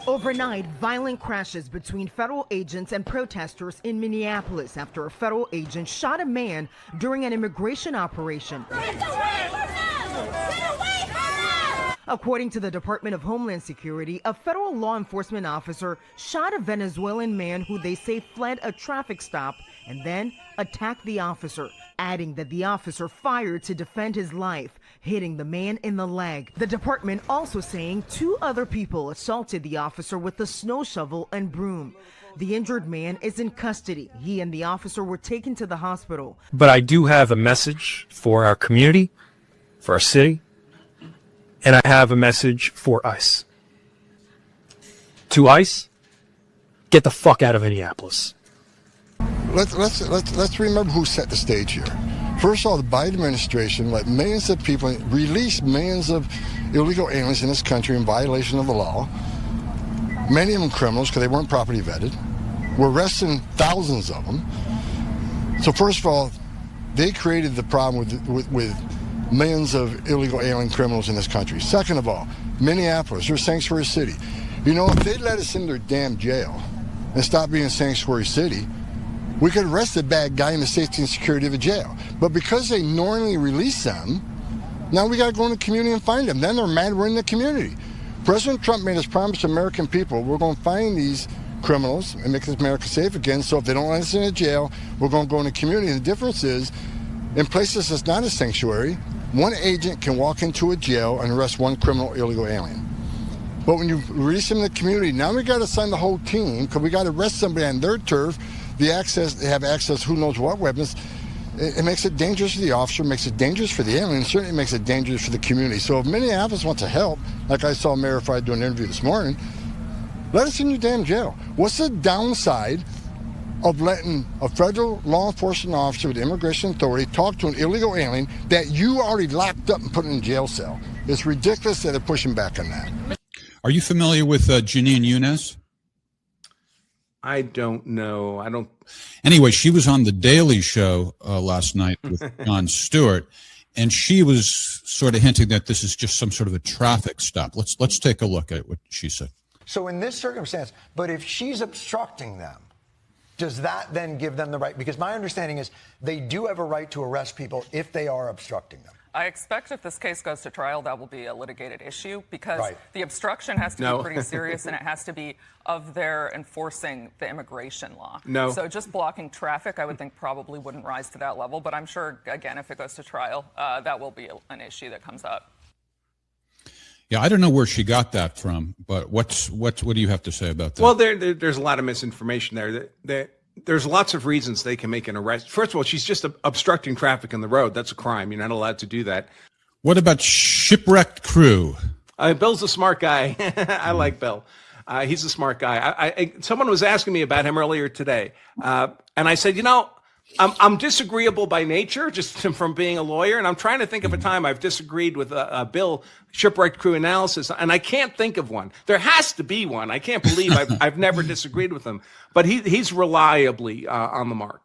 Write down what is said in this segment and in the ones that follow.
Overnight, violent crashes between federal agents and protesters in Minneapolis after a federal agent shot a man during an immigration operation. Get away from them! Get away from them! According to the Department of Homeland Security, a federal law enforcement officer shot a Venezuelan man who they say fled a traffic stop and then attacked the officer, adding that the officer fired to defend his life, hitting the man in the leg. The department also saying 2 other people assaulted the officer with a snow shovel and broom. The injured man is in custody. He and the officer were taken to the hospital. But I do have a message for our community, for our city, and I have a message for ICE. To ICE, get the fuck out of Minneapolis. Let's remember who set the stage here. First of all, the Biden administration let millions of people release millions of illegal aliens in this country in violation of the law. Many of them criminals because they weren't properly vetted. We're arresting thousands of them. So first of all, they created the problem with millions of illegal alien criminals in this country. Second of all, Minneapolis, they're a sanctuary city. You know, if they let us in their damn jail and stop being a sanctuary city, we could arrest the bad guy in the safety and security of a jail. But because they normally release them, now we got to go in the community and find them. Then they're mad we're in the community. President Trump made us promise to American people, we're going to find these criminals and make America safe again. So if they don't let us in a jail, we're going to go in the community. And the difference is, in places that's not a sanctuary, one agent can walk into a jail and arrest one criminal illegal alien. But when you release them in the community, now we got to send the whole team because we got to arrest somebody on their turf. They have access who knows what weapons. It makes it dangerous for the officer, makes it dangerous for the alien, and certainly makes it dangerous for the community. So if Minneapolis wants to help, like I saw Mayor Frey doing an interview this morning, let us in your damn jail. What's the downside of letting a federal law enforcement officer with the immigration authority talk to an illegal alien that you already locked up and put in a jail cell? It's ridiculous that they're pushing back on that. Are you familiar with Janine Younes? I don't know. I don't. Anyway, she was on The Daily Show last night with Jon Stewart, and she was sort of hinting that this is just some sort of a traffic stop. Let's take a look at what she said. So in this circumstance, but if she's obstructing them, does that then give them the right? Because my understanding is they do have a right to arrest people if they are obstructing them. I expect if this case goes to trial, that will be a litigated issue because Right. the obstruction has to be pretty serious and it has to be of their enforcing the immigration law. No. So just blocking traffic, I would think probably wouldn't rise to that level. But I'm sure, again, if it goes to trial, that will be an issue that comes up. Yeah, I don't know where she got that from, but what do you have to say about that? Well, there's a lot of misinformation there. There's lots of reasons they can make an arrest. First of all, she's just obstructing traffic on the road. That's a crime. You're not allowed to do that. What about shipwrecked crew? Bill's a smart guy. I like Bill. He's a smart guy. Someone was asking me about him earlier today, and I said, I'm disagreeable by nature, just from being a lawyer, and I'm trying to think of a time I've disagreed with Bill, shipwrecked crew analysis, and I can't think of one. There has to be one. I can't believe I've never disagreed with him, but he's reliably on the mark.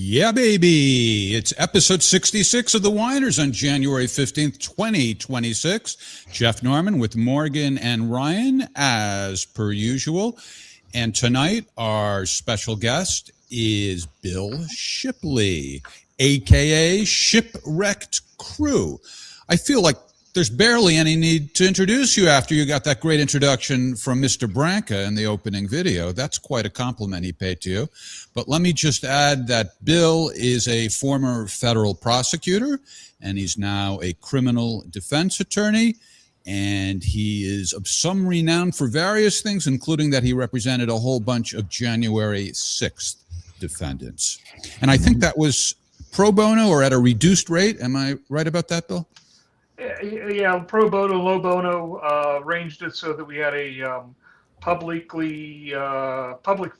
Yeah, baby. It's episode 66 of The Whiners on January 15th, 2026. Jeff Norman with Morgan and Ryan, as per usual. And tonight, our special guest is Bill Shipley, a.k.a. Shipwrecked Crew. I feel like there's barely any need to introduce you after you got that great introduction from Mr. Branca in the opening video. That's quite a compliment he paid to you. But let me just add that Bill is a former federal prosecutor, and he's now a criminal defense attorney. And he is of some renown for various things, including that he represented a whole bunch of January 6th defendants. And I think that was pro bono or at a reduced rate. Am I right about that, Bill? Yeah, pro bono, low bono, arranged it so that we had a public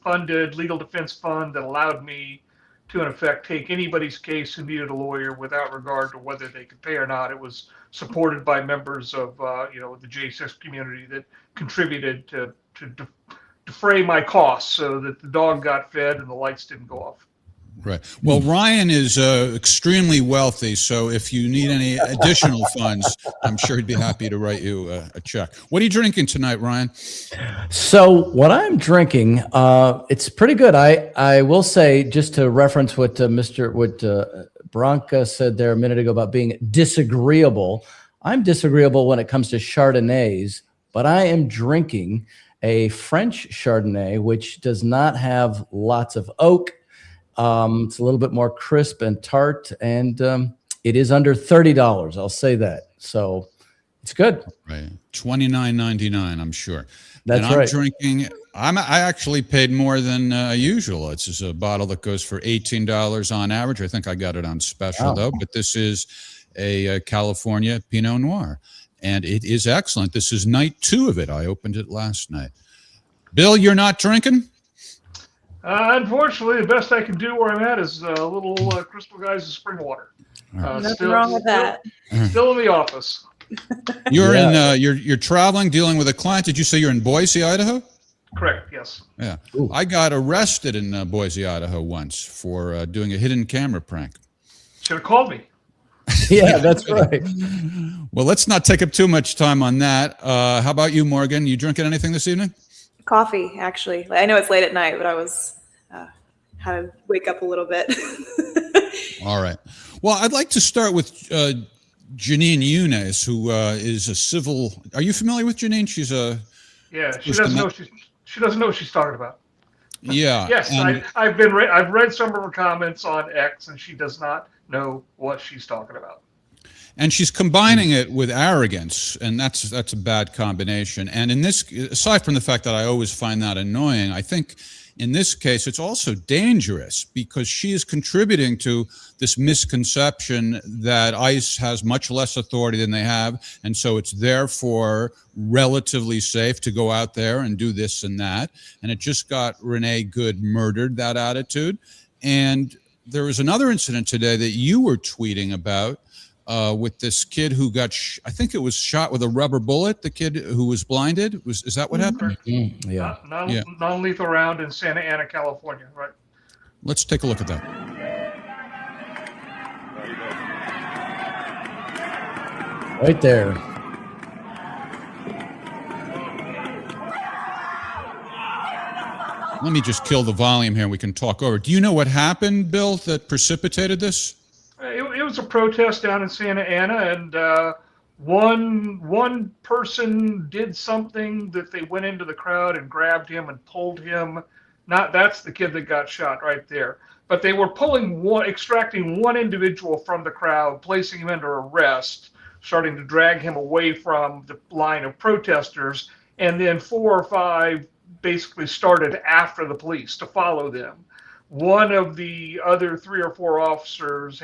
funded legal defense fund that allowed me to, in effect, take anybody's case who needed a lawyer without regard to whether they could pay or not. It was supported by members of the J6 community that contributed to defray my costs so that the dog got fed and the lights didn't go off. Right. Well, Ryan is extremely wealthy, so if you need any additional funds, I'm sure he'd be happy to write you a check. What are you drinking tonight, Ryan? So what I'm drinking, it's pretty good. I will say, just to reference what Branca said there a minute ago about being disagreeable. I'm disagreeable when it comes to Chardonnays, but I am drinking a French Chardonnay, which does not have lots of oak. It's a little bit more crisp and tart, and it is under $30. I'll say that. So it's good. Right. $29.99, I'm sure. That's and I'm right. drinking. I actually paid more than usual. It's just a bottle that goes for $18 on average. I think I got it on special though. But this is a California Pinot Noir, and it is excellent. This is night 2 of it. I opened it last night. Bill, you're not drinking? Unfortunately, the best I can do where I'm at is a little Crystal Guys' spring water. Nothing wrong with that. Still in the office. You're in. You're traveling, dealing with a client. Did you say you're in Boise, Idaho? Correct. Yes. Yeah. Ooh. I got arrested in Boise, Idaho once for doing a hidden camera prank. Should have called me. Yeah, that's right. Well, let's not take up too much time on that. How about you, Morgan? You drinking anything this evening? Coffee, actually. I know it's late at night, but I was had to wake up a little bit. All right. Well, I'd like to start with Janine Younes, who is a civil. Are you familiar with Janine? She's a. Yeah, she doesn't know she doesn't know what she's talking about. Yeah. Yes, I've read some of her comments on X, and she does not know what she's talking about. And she's combining it with arrogance, and that's a bad combination. And in this, aside from the fact that I always find that annoying, I think in this case it's also dangerous because she is contributing to this misconception that ICE has much less authority than they have, and so it's therefore relatively safe to go out there and do this and that. And it just got Renee Good murdered, that attitude. And there was another incident today that you were tweeting about. With this kid who got, I think it was shot with a rubber bullet. The kid who was blinded. Is that what happened? Mm-hmm. Yeah. Non-lethal round in Santa Ana, California. Right. Let's take a look at that. Right there. Let me just kill the volume here and we can talk over. Do you know what happened, Bill, that precipitated this? It was a protest down in Santa Ana, and one person did something that they went into the crowd and grabbed him and pulled him. That's the kid that got shot right there. But they were extracting one individual from the crowd, placing him under arrest, starting to drag him away from the line of protesters, and then 4 or 5 basically started after the police to follow them. One of the other 3 or 4 officers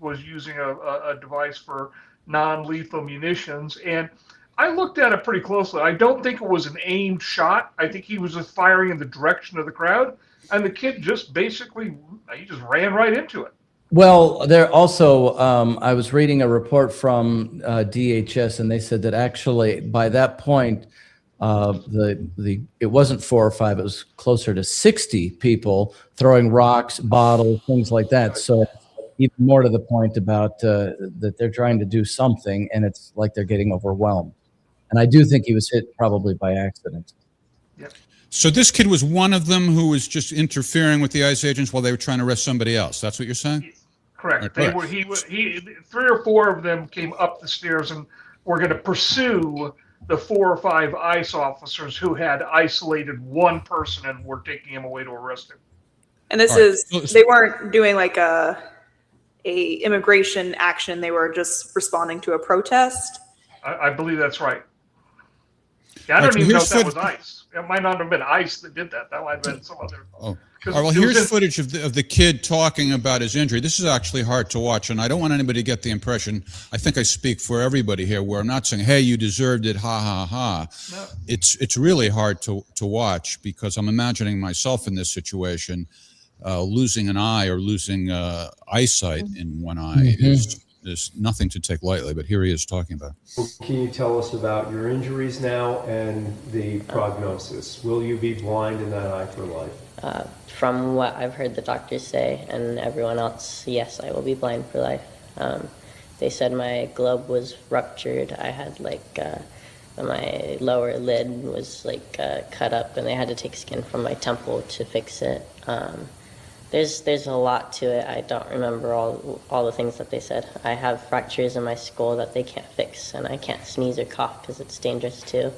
was using a device for non-lethal munitions, and I looked at it pretty closely. I don't think it was an aimed shot. I think he was just firing in the direction of the crowd, and the kid just he just ran right into it. Well, there also, I was reading a report from DHS, and they said that actually by that point, it wasn't 4 or 5, it was closer to 60 people throwing rocks, bottles, things like that. So even more to the point about that they're trying to do something, and it's like they're getting overwhelmed. And I do think he was hit probably by accident. Yep. So this kid was one of them who was just interfering with the ICE agents while they were trying to arrest somebody else. That's what you're saying? Correct. They were. He 3 or 4 of them came up the stairs and were going to pursue the 4 or 5 ICE officers who had isolated one person and were taking him away to arrest him. And they weren't doing like a immigration action. They were just responding to a protest. I believe that's right. Yeah, I don't even know if that was ICE. It might not have been ICE that did that. That might have been some other. Oh. All right, well, here's footage of the kid talking about his injury. This is actually hard to watch, and I don't want anybody to get the impression, I think I speak for everybody here, where I'm not saying, hey, you deserved it, ha, ha, ha. No. It's really hard to watch because I'm imagining myself in this situation, losing an eye or losing eyesight in one eye is nothing to take lightly, but here he is talking about it. Can you tell us about your injuries now and the prognosis? Will you be blind in that eye for life? From what I've heard the doctors say and everyone else, yes, I will be blind for life. They said my globe was ruptured. I had my lower lid was cut up, and they had to take skin from my temple to fix it. There's a lot to it. I don't remember all the things that they said. I have fractures in my skull that they can't fix, and I can't sneeze or cough because it's dangerous too.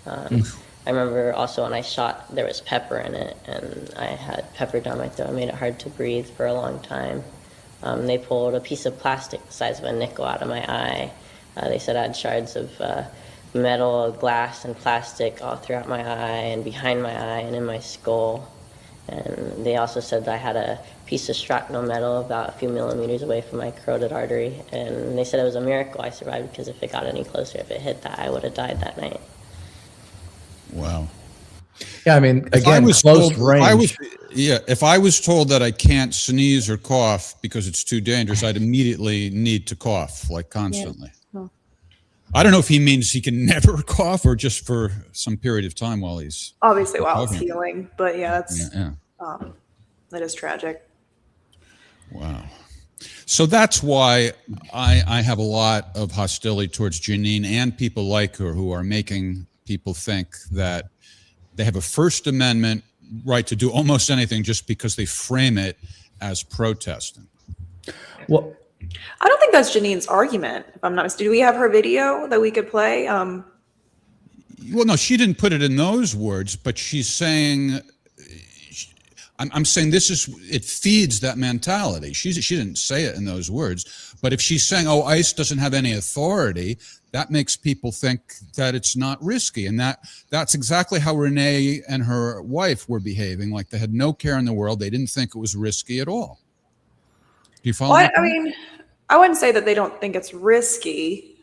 I remember also when I shot, there was pepper in it, and I had pepper down my throat. It made it hard to breathe for a long time. They pulled a piece of plastic the size of a nickel out of my eye. They said I had shards of metal, glass, and plastic all throughout my eye and behind my eye and in my skull. And they also said that I had a piece of shrapnel metal about a few millimeters away from my carotid artery. And they said it was a miracle I survived because if it got any closer, if it hit that, I would have died that night. Wow. Yeah, I mean, again, close range. If I was told that I can't sneeze or cough because it's too dangerous, I'd immediately need to cough, constantly. Yeah. Oh. I don't know if he means he can never cough or just for some period of time while he's... Obviously while it's healing, but yeah, that is tragic. Wow. So that's why I have a lot of hostility towards Jeanine and people like her who are making people think that they have a First Amendment right to do almost anything just because they frame it as protesting. Well, I don't think that's Jeanine's argument, if I'm not mistaken. Do we have her video that we could play? Well, no, she didn't put it in those words, but she's saying, I'm saying it feeds that mentality. She didn't say it in those words, but if she's saying, oh, ICE doesn't have any authority, that makes people think that it's not risky. And that's exactly how Renee and her wife were behaving. Like they had no care in the world. They didn't think it was risky at all. Do you follow? Well, I mean, I wouldn't say that they don't think it's risky.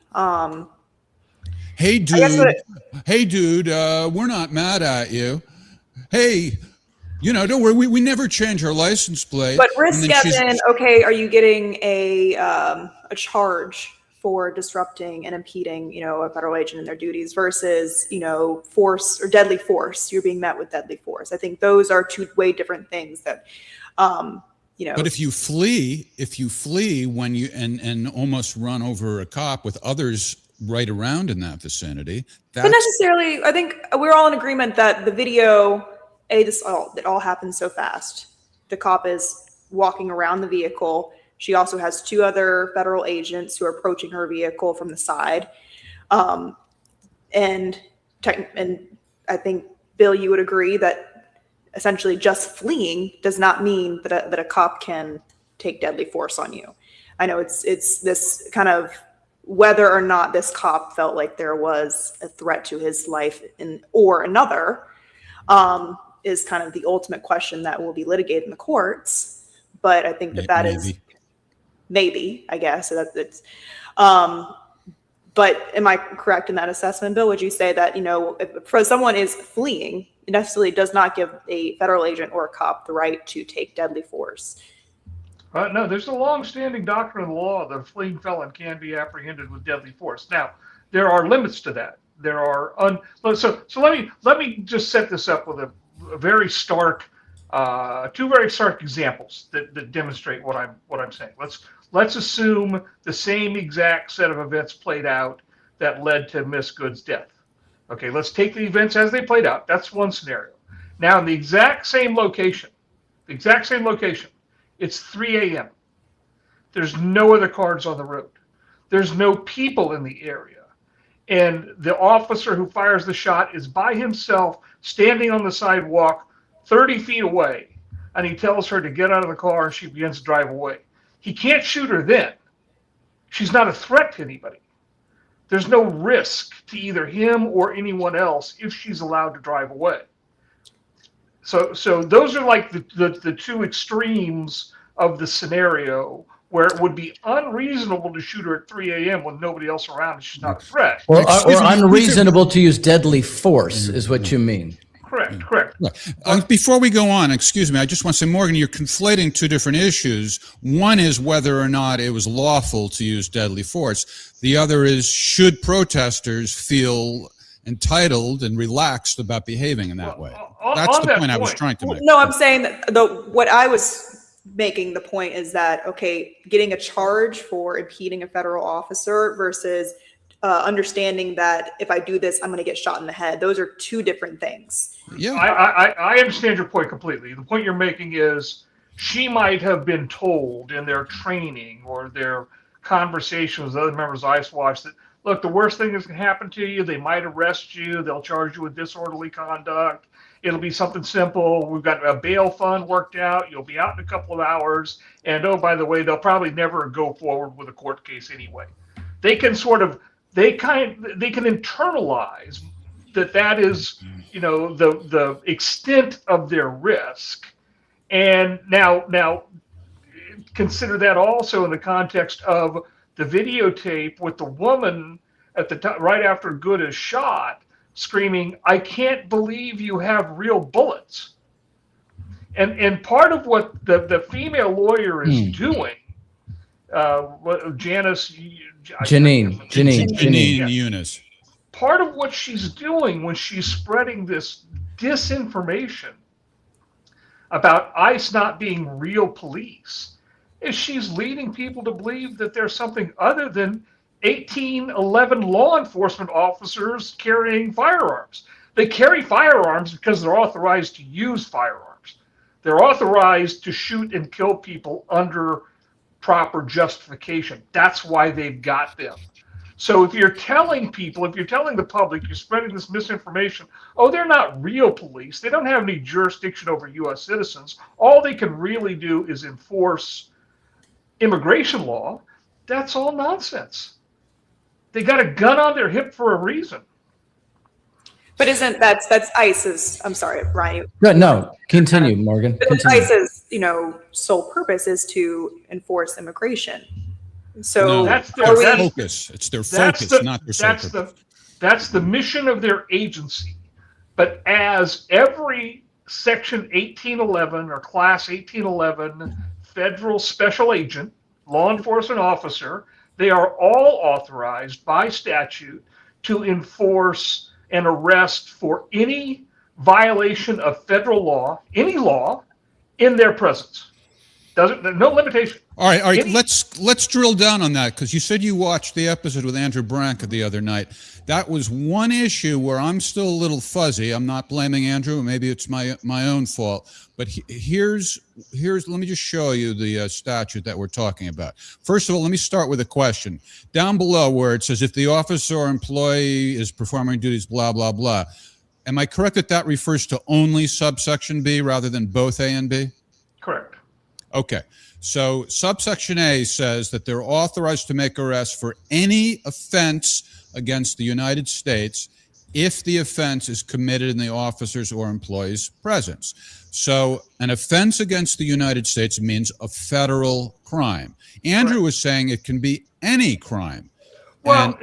Hey, dude, we're not mad at you. Hey, don't worry. We never change our license plate. But risk as in, okay, are you getting a charge for disrupting and impeding, a federal agent in their duties versus, force or deadly force? You're being met with deadly force. I think those are two way different things that, But if you flee when you and almost run over a cop with others right around in that vicinity, but necessarily, I think we're all in agreement that the video, it all happens so fast. The cop is walking around the vehicle. She also has 2 other federal agents who are approaching her vehicle from the side. And I think, Bill, you would agree that essentially just fleeing does not mean that a cop can take deadly force on you. I know it's this kind of whether or not this cop felt like there was a threat to his life or another is kind of the ultimate question that will be litigated in the courts. But I think that is maybe, I guess. So that's but am I correct in that assessment, Bill? Would you say that, if someone is fleeing, it necessarily does not give a federal agent or a cop the right to take deadly force? No, there's a long-standing doctrine of the law that a fleeing felon can be apprehended with deadly force. Now, there are limits to that. There are so let me just set this up with a very stark, 2 very stark examples that demonstrate what I'm saying. Let's assume the same exact set of events played out that led to Miss Good's death. Okay, let's take the events as they played out. That's one scenario. Now, in the exact same location, it's 3 a.m. There's no other cars on the road. There's no people in the area. And the officer who fires the shot is by himself, standing on the sidewalk 30 feet away. And he tells her to get out of the car, and she begins to drive away. He can't shoot her then. She's not a threat to anybody. There's no risk to either him or anyone else if she's allowed to drive away. So those are like the two extremes of the scenario, where it would be unreasonable to shoot her at 3 a.m. with nobody else around and she's not a threat. Or unreasonable to use deadly force is what you mean. Correct. Before we go on, excuse me, I just want to say, Morgan, you're conflating two different issues. One is whether or not it was lawful to use deadly force. The other is, should protesters feel entitled and relaxed about behaving in that way? That's the point I was trying to make. No, I'm saying that what I was making the point is that, okay, getting a charge for impeding a federal officer versus understanding that if I do this, I'm going to get shot in the head. Those are two different things. Yeah, I understand your point completely. The point you're making is she might have been told in their training or their conversations with other members of ICE Watch that, look, the worst thing that's going to happen to you, they might arrest you, they'll charge you with disorderly conduct. It'll be something simple. We've got a bail fund worked out. You'll be out in a couple of hours. And oh, by the way, they'll probably never go forward with a court case anyway. They can they can internalize that is, the extent of their risk. And now consider that also in the context of the videotape with the woman at the time, right after Good is shot, screaming, "I can't believe you have real bullets." And part of what the female lawyer is doing, Janine Eunice. Part of what she's doing when she's spreading this disinformation about ICE not being real police is she's leading people to believe that there's something other than 1811 law enforcement officers carrying firearms. They carry firearms because they're authorized to use firearms. They're authorized to shoot and kill people under proper justification. That's why they've got them. So if you're telling people, if you're telling the public, you're spreading this misinformation, oh, they're not real police. They don't have any jurisdiction over U.S. citizens. All they can really do is enforce immigration law. That's all nonsense. They got a gun on their hip for a reason. But that's ICE's, I'm sorry, Ryan. No, continue, Morgan. Continue. ICE's, sole purpose is to enforce immigration. So no, that's their focus. It's their focus, not their sole purpose. That's the mission of their agency. But as every Section 1811 or Class 1811 federal special agent, law enforcement officer, they are all authorized by statute to enforce an arrest for any violation of federal law, any law, in their presence. No limitation. All right. Let's drill down on that, because you said you watched the episode with Andrew Branca the other night. That was one issue where I'm still a little fuzzy. I'm not blaming Andrew. Maybe it's my own fault. But here's. Let me just show you the statute that we're talking about. First of all, let me start with a question. Down below where it says, if the officer or employee is performing duties, blah, blah, blah. Am I correct that refers to only subsection B rather than both A and B? Correct. Okay. So subsection A says that they're authorized to make arrests for any offense against the United States if the offense is committed in the officer's or employee's presence. So an offense against the United States means a federal crime. Andrew was saying it can be any crime. Well,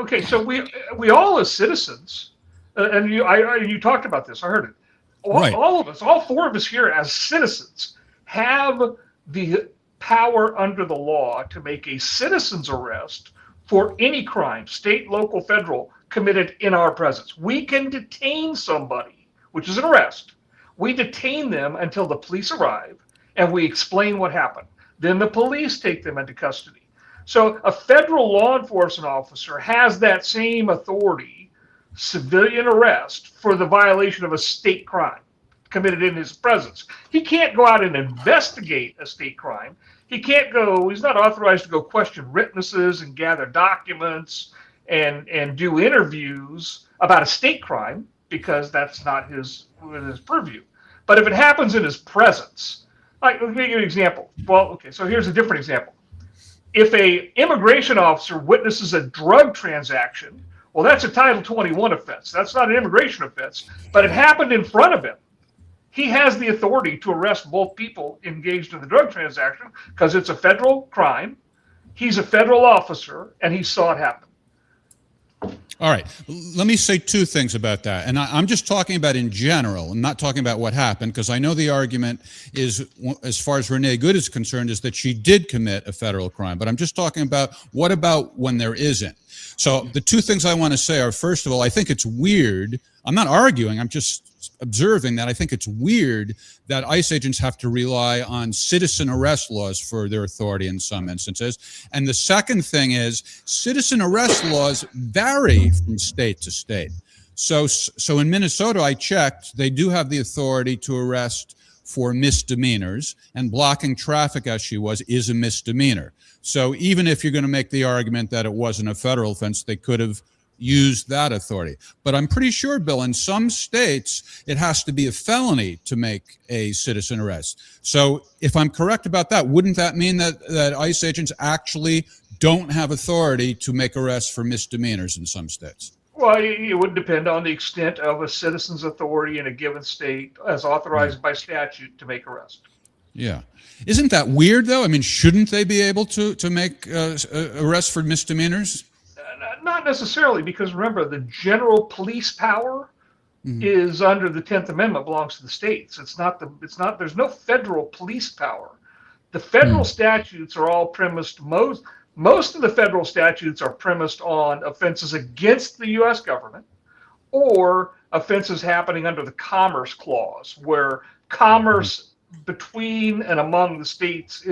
okay, so we all as citizens, and you talked about this, I heard it. All of us, all four of us here as citizens, have the power under the law to make a citizen's arrest for any crime, state, local, federal, committed in our presence. We can detain somebody, which is an arrest. We detain them until the police arrive and we explain what happened. Then the police take them into custody. So a federal law enforcement officer has that same authority, civilian arrest, for the violation of a state crime committed in his presence. He can't go out and investigate a state crime. He can't go. He's not authorized to go question witnesses and gather documents and do interviews about a state crime, because that's not his purview. But if it happens in his presence, like, let me give you an example. Well, okay, so here's a different example. If a immigration officer witnesses a drug transaction, well, that's a Title 21 offense. That's not an immigration offense, but it happened in front of him. He has the authority to arrest both people engaged in the drug transaction because it's a federal crime. He's a federal officer, and he saw it happen. All right. Let me say two things about that. And I'm just talking about in general. I'm not talking about what happened, because I know the argument is, as far as Renee Good is concerned, is that she did commit a federal crime. But I'm just talking about, what about when there isn't? So the two things I want to say are, first of all, I think it's weird. I'm not arguing. I'm just observing that I think it's weird that ICE agents have to rely on citizen arrest laws for their authority in some instances. And the second thing is, citizen arrest laws vary from state to state. So in Minnesota, I checked, they do have the authority to arrest for misdemeanors, and blocking traffic, as she was, is a misdemeanor. So even if you're going to make the argument that it wasn't a federal offense, they could have used that authority. But I'm pretty sure, Bill, in some states, it has to be a felony to make a citizen arrest. So if I'm correct about that, wouldn't that mean that ICE agents actually don't have authority to make arrests for misdemeanors in some states? Well, it would depend on the extent of a citizen's authority in a given state as authorized by statute to make arrest. Yeah. Isn't that weird, though? I mean, shouldn't they be able to make arrests for misdemeanors? Not necessarily, because remember, the general police power is under the 10th Amendment, belongs to the states. There's no federal police power. The federal statutes are all premised, most of the federal statutes are premised on offenses against the U.S. government or offenses happening under the Commerce Clause, where commerce between and among the states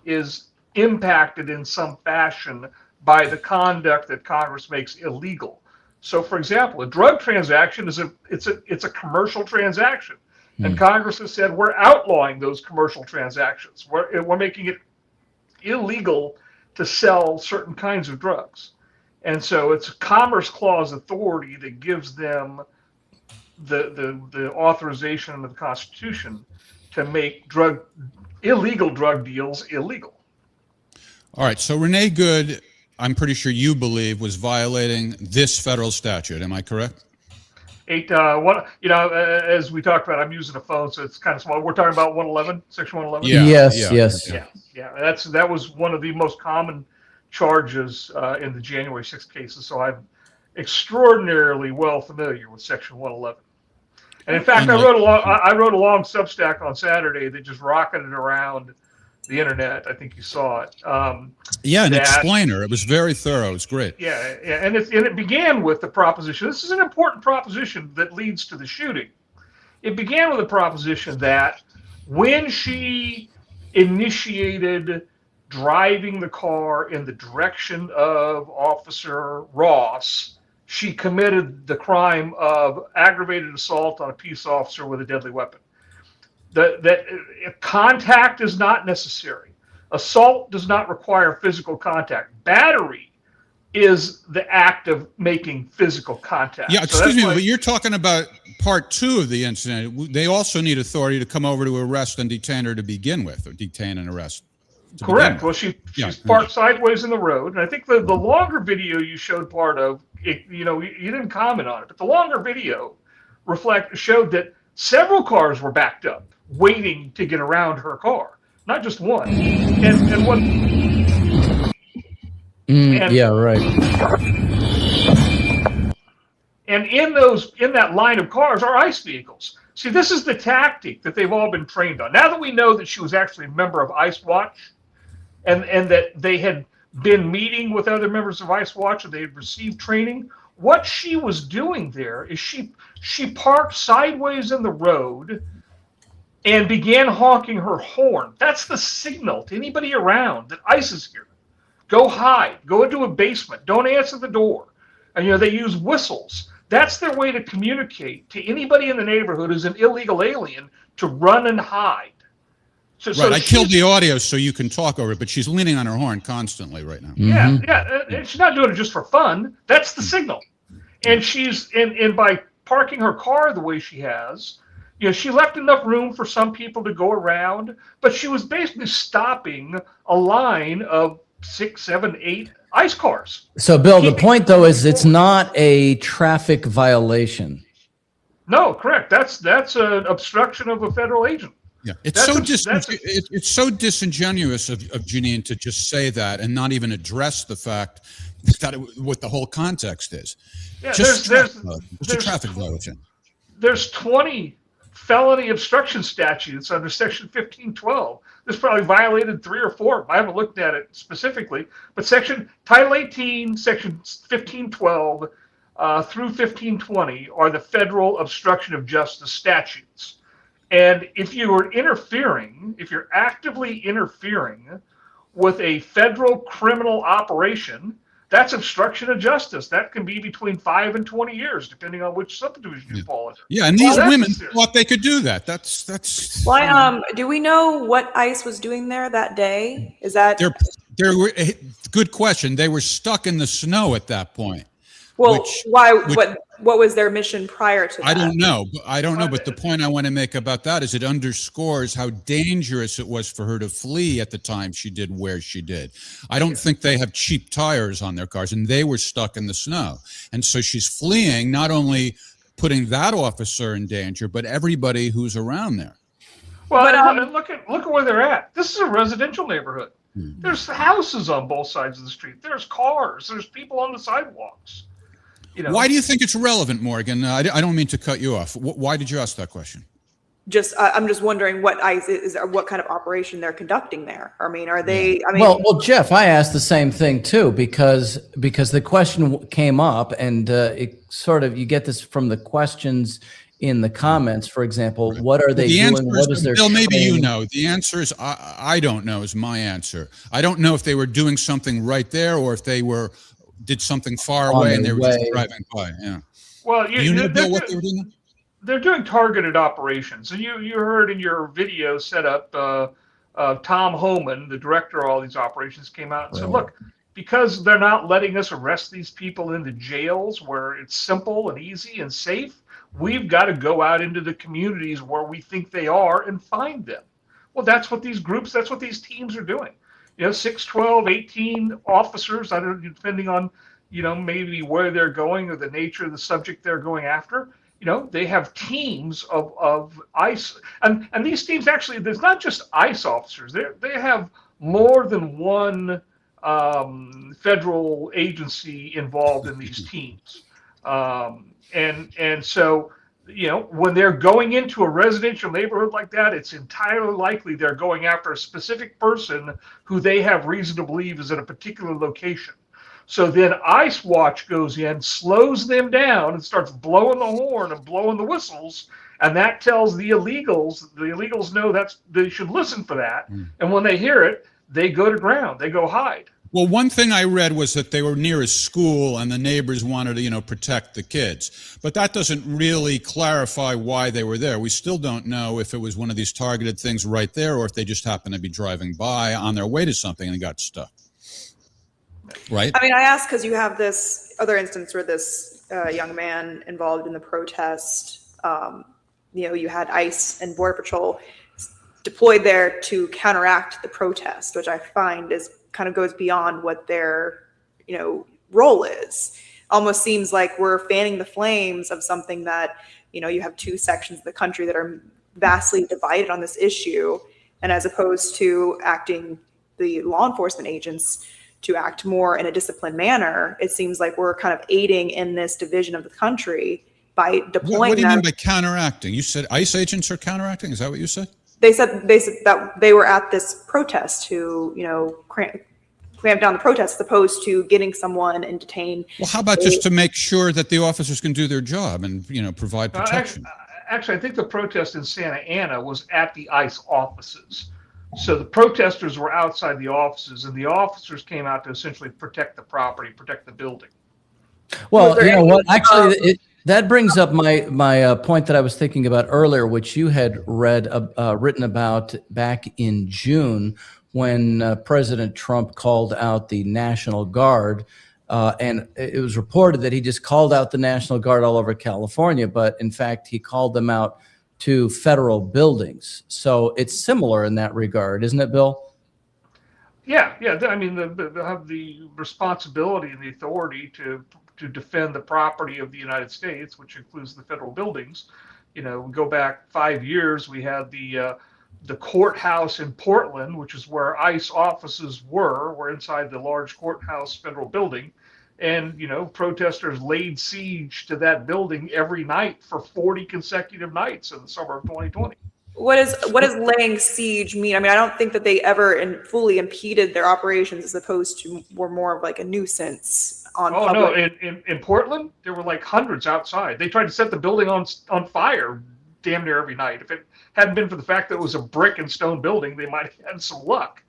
is impacted in some fashion by the conduct that Congress makes illegal. So, for example, a drug transaction is a commercial transaction, and Congress has said we're outlawing those commercial transactions. We're making it illegal to sell certain kinds of drugs, and so it's a Commerce Clause authority that gives them the authorization under the Constitution to make illegal drug deals illegal. All right. So Renee Good, I'm pretty sure you believe, was violating this federal statute. Am I correct? As we talked about, I'm using a phone, so it's kind of small. We're talking about 111, Section 111. Yes. That was one of the most common charges in the January 6th cases. So I'm extraordinarily well familiar with Section 111. And in fact, I wrote a long Substack on Saturday that just rocketed around the internet. I think you saw it. An explainer. It was very thorough. It was great. Yeah, and it began with the proposition. This is an important proposition that leads to the shooting. It began with the proposition that when she initiated driving the car in the direction of Officer Ross, she committed the crime of aggravated assault on a peace officer with a deadly weapon. That contact is not necessary. Assault does not require physical contact. Battery is the act of making physical contact. Yeah, excuse me, but you're talking about part two of the incident. They also need authority to come over to arrest and detain her to begin with, or detain and arrest. Correct. Well, she's parked sideways in the road, and I think the longer video you showed part of, you didn't comment on it, but the longer video showed that several cars were backed up, waiting to get around her car, not just one. Yeah, right. And in that line of cars are ICE vehicles. See, this is the tactic that they've all been trained on. Now that we know that she was actually a member of ICE Watch, and that they had been meeting with other members of ICE Watch and they had received training, what she was doing there is she parked sideways in the road and began honking her horn. That's the signal to anybody around that ICE is here. Go hide. Go into a basement. Don't answer the door. And they use whistles. That's their way to communicate to anybody in the neighborhood who's an illegal alien to run and hide. Right, I killed the audio so you can talk over it, but she's leaning on her horn constantly right now. Yeah. And she's not doing it just for fun. That's the signal. And she's and by parking her car the way she has, she left enough room for some people to go around, but she was basically stopping a line of 6, 7, 8 ICE cars. So, Bill, the point though is it's not a traffic violation. No, correct. That's an obstruction of a federal agent. Yeah, it's so disingenuous of Janine to just say that and not even address the fact that what the whole context is. Yeah, Just there's a traffic violation. There's 20 felony obstruction statutes under Section 1512. This probably violated 3 or 4. I haven't looked at it specifically, but Title 18, Section 1512 through 1520 are the federal obstruction of justice statutes. And if you're actively interfering with a federal criminal operation, that's obstruction of justice. That can be between 5 and 20 years, depending on which subdivision you fall in. Yeah, and these women thought they could do that. That's. Why? Do we know what ICE was doing there that day? Is that? Good question. They were stuck in the snow at that point. Well, what was their mission prior to that? I don't know. But the point I want to make about that is it underscores how dangerous it was for her to flee at the time she did where she did. I don't think they have cheap tires on their cars, and they were stuck in the snow. And so she's fleeing, not only putting that officer in danger, but everybody who's around there. Well, and look at where they're at. This is a residential neighborhood. There's houses on both sides of the street. There's cars. There's people on the sidewalks. Why do you think it's relevant, Morgan? I don't mean to cut you off. Why did you ask that question? I'm just wondering what ICE is, or what kind of operation they're conducting there. I mean, are they? I mean, well, Jeff, I asked the same thing too because the question came up, and it sort of you get this from the questions in the comments. For example, what are they doing? What is their? Bill, maybe you know. The answer is I don't know. Is my answer. I don't know if they were doing something right there or if they did something far away and they were just driving by. Yeah. Well, you know, Bill, what they were doing? They're doing targeted operations. And you heard in your video setup, Tom Homan, the director of all these operations, came out and said, look, because they're not letting us arrest these people in the jails where it's simple and easy and safe, we've got to go out into the communities where we think they are and find them. Well, that's what these teams are doing. 6, 12, 18 officers, I don't know, depending on, maybe where they're going or the nature of the subject they're going after. They have teams of ICE. And these teams actually, there's not just ICE officers. They have more than one federal agency involved in these teams. And so, when they're going into a residential neighborhood like that, it's entirely likely they're going after a specific person who they have reason to believe is at a particular location. So then ICE Watch goes in, slows them down, and starts blowing the horn and blowing the whistles, and that tells the illegals. The illegals know they should listen for that, and when they hear it, they go to ground. They go hide. Well, one thing I read was that they were near a school and the neighbors wanted to, protect the kids. But that doesn't really clarify why they were there. We still don't know if it was one of these targeted things right there or if they just happened to be driving by on their way to something and got stuck. Right? I mean, I asked because you have this other instance where this young man involved in the protest, you had ICE and Border Patrol deployed there to counteract the protest, which I find kind of goes beyond what their, role is. Almost seems like we're fanning the flames of something that, you have two sections of the country that are vastly divided on this issue. And as opposed to acting the law enforcement agents to act more in a disciplined manner, it seems like we're kind of aiding in this division of the country by deploying. What do you mean by counteracting? You said ICE agents are counteracting? Is that what you said? They said that they were at this protest to, clamp down the protest as opposed to getting someone and detain. Well, how about just to make sure that the officers can do their job and, provide protection? Actually, I think the protest in Santa Ana was at the ICE offices. So the protesters were outside the offices, and the officers came out to essentially protect the property, protect the building. Well, you know what? Actually, That brings up my point that I was thinking about earlier, which you had written about back in June when President Trump called out the National Guard. And it was reported that he just called out the National Guard all over California, but in fact, he called them out to federal buildings. So it's similar in that regard, isn't it, Bill? Yeah. I mean, they have the responsibility and the authority to defend the property of the United States, which includes the federal buildings. We go back 5 years, we had the courthouse in Portland, which is where ICE offices were inside the large courthouse federal building. And, protesters laid siege to that building every night for 40 consecutive nights in the summer of 2020. What does laying siege mean? I mean, I don't think that they ever fully impeded their operations, as opposed to were more of like a nuisance on public. No, in Portland, there were like hundreds outside. They tried to set the building on fire damn near every night. If it hadn't been for the fact that it was a brick and stone building, they might have had some luck.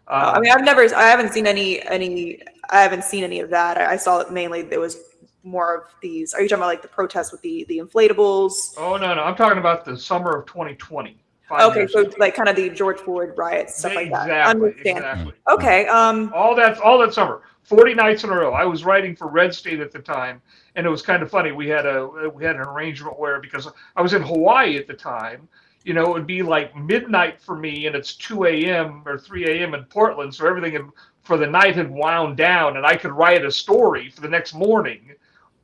I mean, I haven't seen any of that. I saw it mainly. There was more of these. Are you talking about like the protests with the inflatables? Oh no, I'm talking about the summer of 2020. Okay, so like kind of the George Floyd riots, stuff like that. Exactly. Okay. All that summer, 40 nights in a row. I was writing for Red State at the time, and it was kind of funny. We had an arrangement where, because I was in Hawaii at the time, it would be like midnight for me, and it's 2 a.m. or 3 a.m. in Portland, so everything for the night had wound down, and I could write a story for the next morning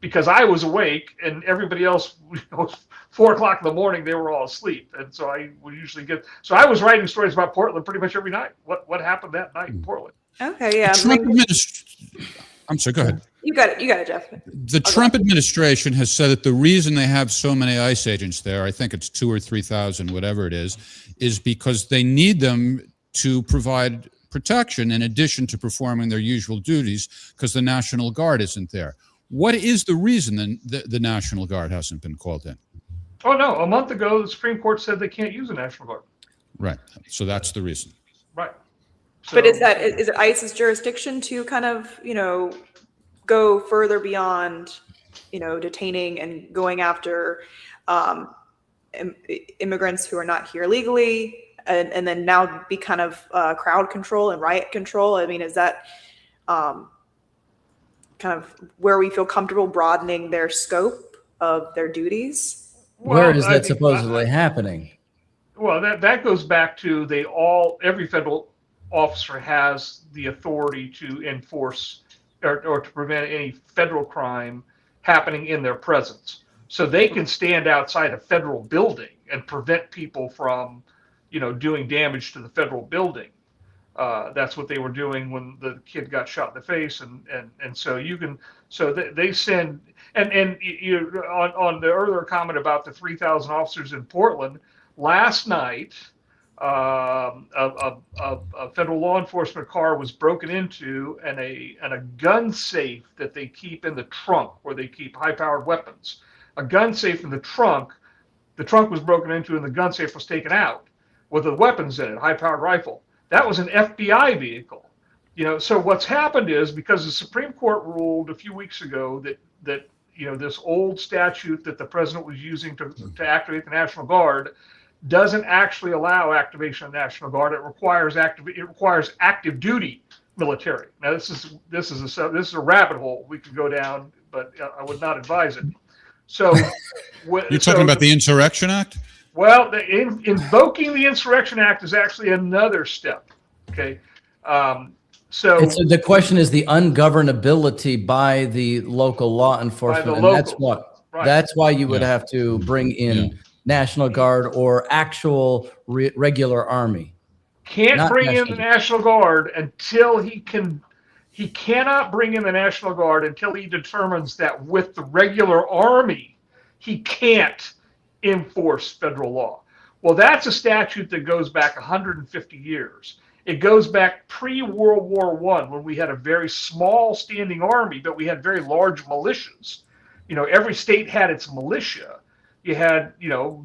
because I was awake, and everybody else, 4 o'clock in the morning, they were all asleep. And so I would usually so I was writing stories about Portland pretty much every night. What happened that night in Portland? Okay, yeah. I'm sorry, go ahead. You got it, Jeff. The Trump administration has said that the reason they have so many ICE agents there, I think it's 2,000 or 3,000, whatever it is because they need them to provide protection in addition to performing their usual duties, because the National Guard isn't there. What is the reason the National Guard hasn't been called in? Oh, no. A month ago, the Supreme Court said they can't use the National Guard. Right. So that's the reason. Right. So, but is it ICE's jurisdiction to kind of, go further beyond, detaining and going after immigrants who are not here legally, and then now be kind of crowd control and riot control? I mean, is that kind of where we feel comfortable broadening their scope of their duties? Where is that supposedly happening? Well, that goes back to every federal officer has the authority to enforce or to prevent any federal crime happening in their presence. So they can stand outside a federal building and prevent people from, doing damage to the federal building. That's what they were doing when the kid got shot in the face, and so they send and you on the earlier comment about the 3,000 officers in Portland last night. A federal law enforcement car was broken into, and a gun safe that they keep in the trunk, where they keep high-powered weapons. A gun safe in the trunk was broken into, and the gun safe was taken out with the weapons in it, high-powered rifle. That was an FBI vehicle. So what's happened is, because the Supreme Court ruled a few weeks ago that this old statute that the president was using to activate the National Guard doesn't actually allow activation of the National Guard. It requires active duty military. Now this is a rabbit hole we could go down, but I would not advise it. So you're talking about the Insurrection Act? Well, invoking the Insurrection Act is actually another step. Okay. So the question is the ungovernability by the local law enforcement, and that's why you would have to bring in National Guard or actual regular army. Can't bring in the National Guard until he cannot bring in the National Guard until he determines that with the regular army, he can't enforce federal law. Well, that's a statute that goes back 150 years. It goes back pre-World War I, when we had a very small standing army, but we had very large militias. Every state had its militia. You had,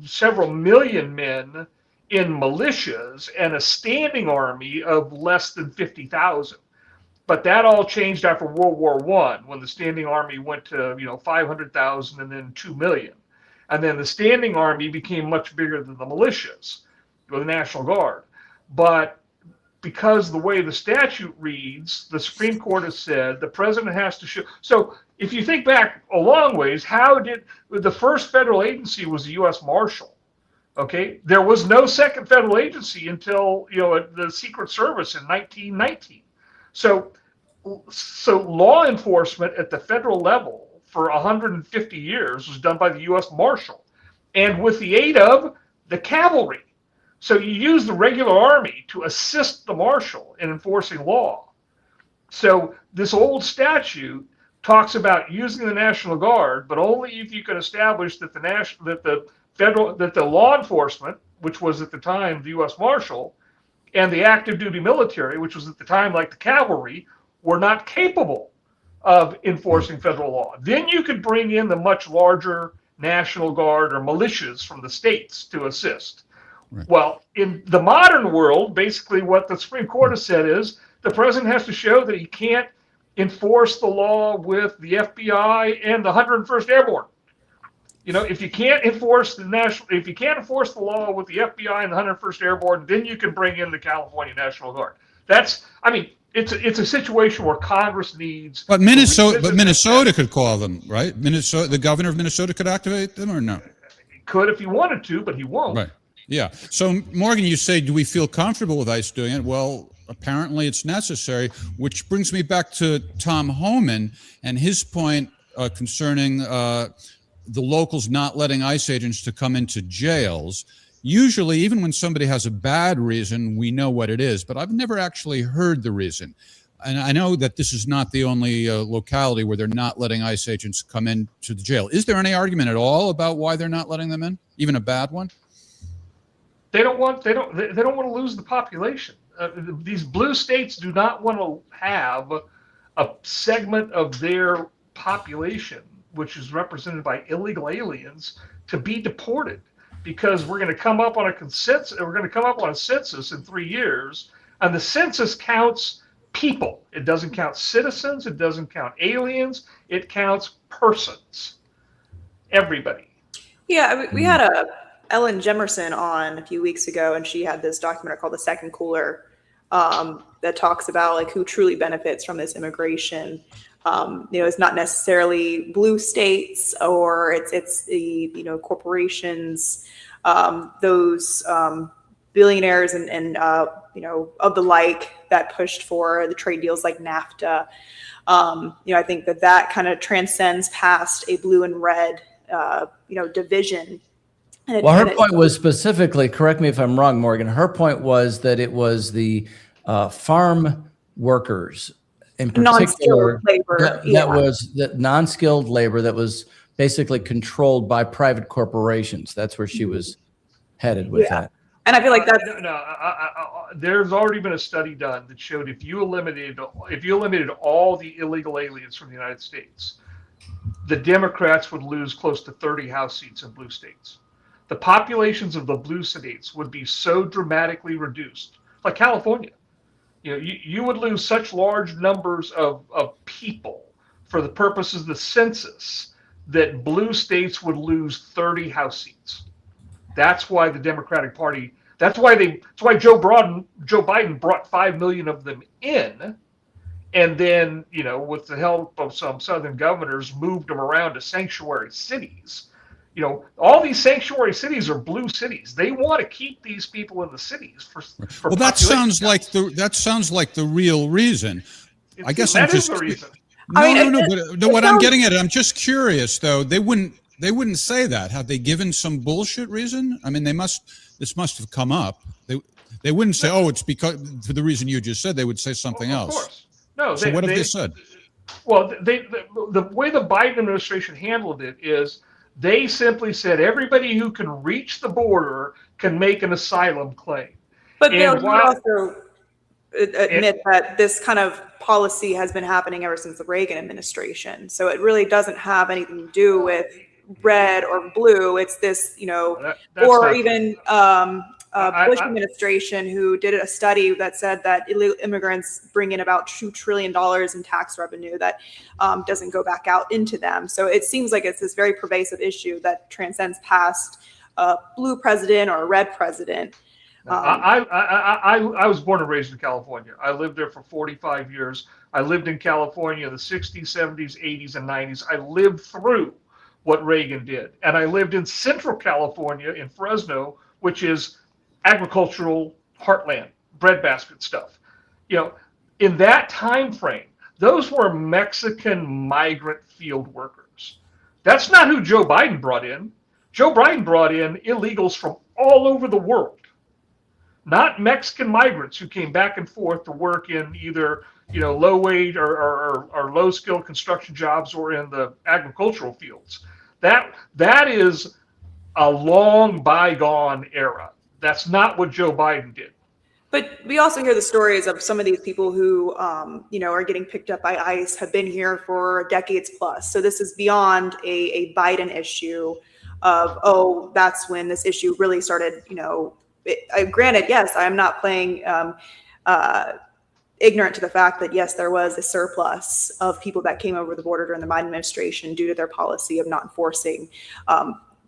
several million men in militias and a standing army of less than 50,000. But that all changed after World War I, when the Standing Army went to 500,000 and then 2 million, and then the Standing Army became much bigger than the militias, or the National Guard. But because the way the statute reads, the Supreme Court has said the president has to show. So if you think back a long ways, how did the first federal agency was the U.S. Marshal? Okay, there was no second federal agency until the Secret Service in 1919. So law enforcement at the federal level for 150 years was done by the U.S. Marshal, and with the aid of the cavalry. So you use the regular army to assist the marshal in enforcing law. So this old statute talks about using the National Guard, but only if you can establish that the law enforcement, which was at the time the U.S. Marshal, and the active duty military, which was at the time like the cavalry, were not capable of enforcing federal law. Then you could bring in the much larger National Guard or militias from the states to assist. Right. Well, in the modern world, basically what the Supreme Court has said is the president has to show that he can't enforce the law with the FBI and the 101st Airborne. If you can't enforce the law with the FBI and the 101st Airborne, then you can bring in the California National Guard. It's a situation where Congress needs. But Minnesota could call them, right? The governor of Minnesota could activate them, or no? He could if he wanted to, but he won't. Right. Yeah. So, Morgan, you say, do we feel comfortable with ICE doing it? Well, apparently it's necessary, which brings me back to Tom Homan and his point concerning the locals not letting ICE agents to come into jails. Usually, even when somebody has a bad reason, we know what it is, but I've never actually heard the reason. And I know that this is not the only locality where they're not letting ICE agents come into the jail. Is there any argument at all about why they're not letting them in, even a bad one? They don't want to lose the population. These blue states do not want to have a segment of their population, which is represented by illegal aliens, to be deported, because we're going to come up on a consensus. We're going to come up on a census in 3 years, and the census counts people. It doesn't count citizens. It doesn't count aliens. It counts persons. Everybody. Yeah, we had Ellen Jemerson on a few weeks ago, and she had this documentary called The Second Cooler that talks about who truly benefits from this immigration. It's not necessarily blue states, or it's the corporations, those billionaires and of the like that pushed for the trade deals like NAFTA. I think that kind of transcends past a blue and red division. Well, her point was specifically, correct me if I'm wrong, Morgan, her point was that it was the farm workers in particular, that was that non-skilled labor that was basically controlled by private corporations. That's where she was headed with that. And I feel like that's there's already been a study done that showed if you eliminated all the illegal aliens from the United States, the Democrats would lose close to 30 House seats in blue states. The populations of the blue states would be so dramatically reduced, like California. You would lose such large numbers of people for the purposes of the census that blue states would lose 30 House seats. That's why the Democratic Party. That's why Joe Biden brought 5 million of them in, and then with the help of some Southern governors, moved them around to sanctuary cities. All these sanctuary cities are blue cities. They want to keep these people in the cities for well, that sounds like the real reason. I guess that is the reason. No. What I'm getting at, I'm just curious though. They wouldn't say that. Have they given some bullshit reason? I mean, this must have come up. They wouldn't say, oh, it's because for the reason you just said. They would say something else. Of course. No. So what have they said? Well, the way the Biden administration handled it is they simply said everybody who can reach the border can make an asylum claim. But Bill, you also admit that this kind of policy has been happening ever since the Reagan administration. So it really doesn't have anything to do with red or blue. It's this, or even Bush administration who did a study that said that illegal immigrants bring in about $2 trillion in tax revenue that doesn't go back out into them. So it seems like it's this very pervasive issue that transcends past a blue president or a red president. I was born and raised in California. I lived there for 45 years. I lived in California in the 60s, 70s, 80s, and 90s. I lived through what Reagan did. And I lived in Central California in Fresno, which is agricultural heartland, breadbasket stuff. You know, in that time frame, those were Mexican migrant field workers. That's not who Joe Biden brought in. Joe Biden brought in illegals from all over the world, not Mexican migrants who came back and forth to work in either, you know, low wage or low skilled construction jobs or in the agricultural fields. That is a long bygone era. That's not what Joe Biden did. But we also hear the stories of some of these people who, you know, are getting picked up by ICE, have been here for decades plus. So this is beyond a Biden issue of, oh, that's when this issue really started, you know. Granted, yes, I'm not playing ignorant to the fact that, yes, there was a surplus of people that came over the border during the Biden administration due to their policy of not enforcing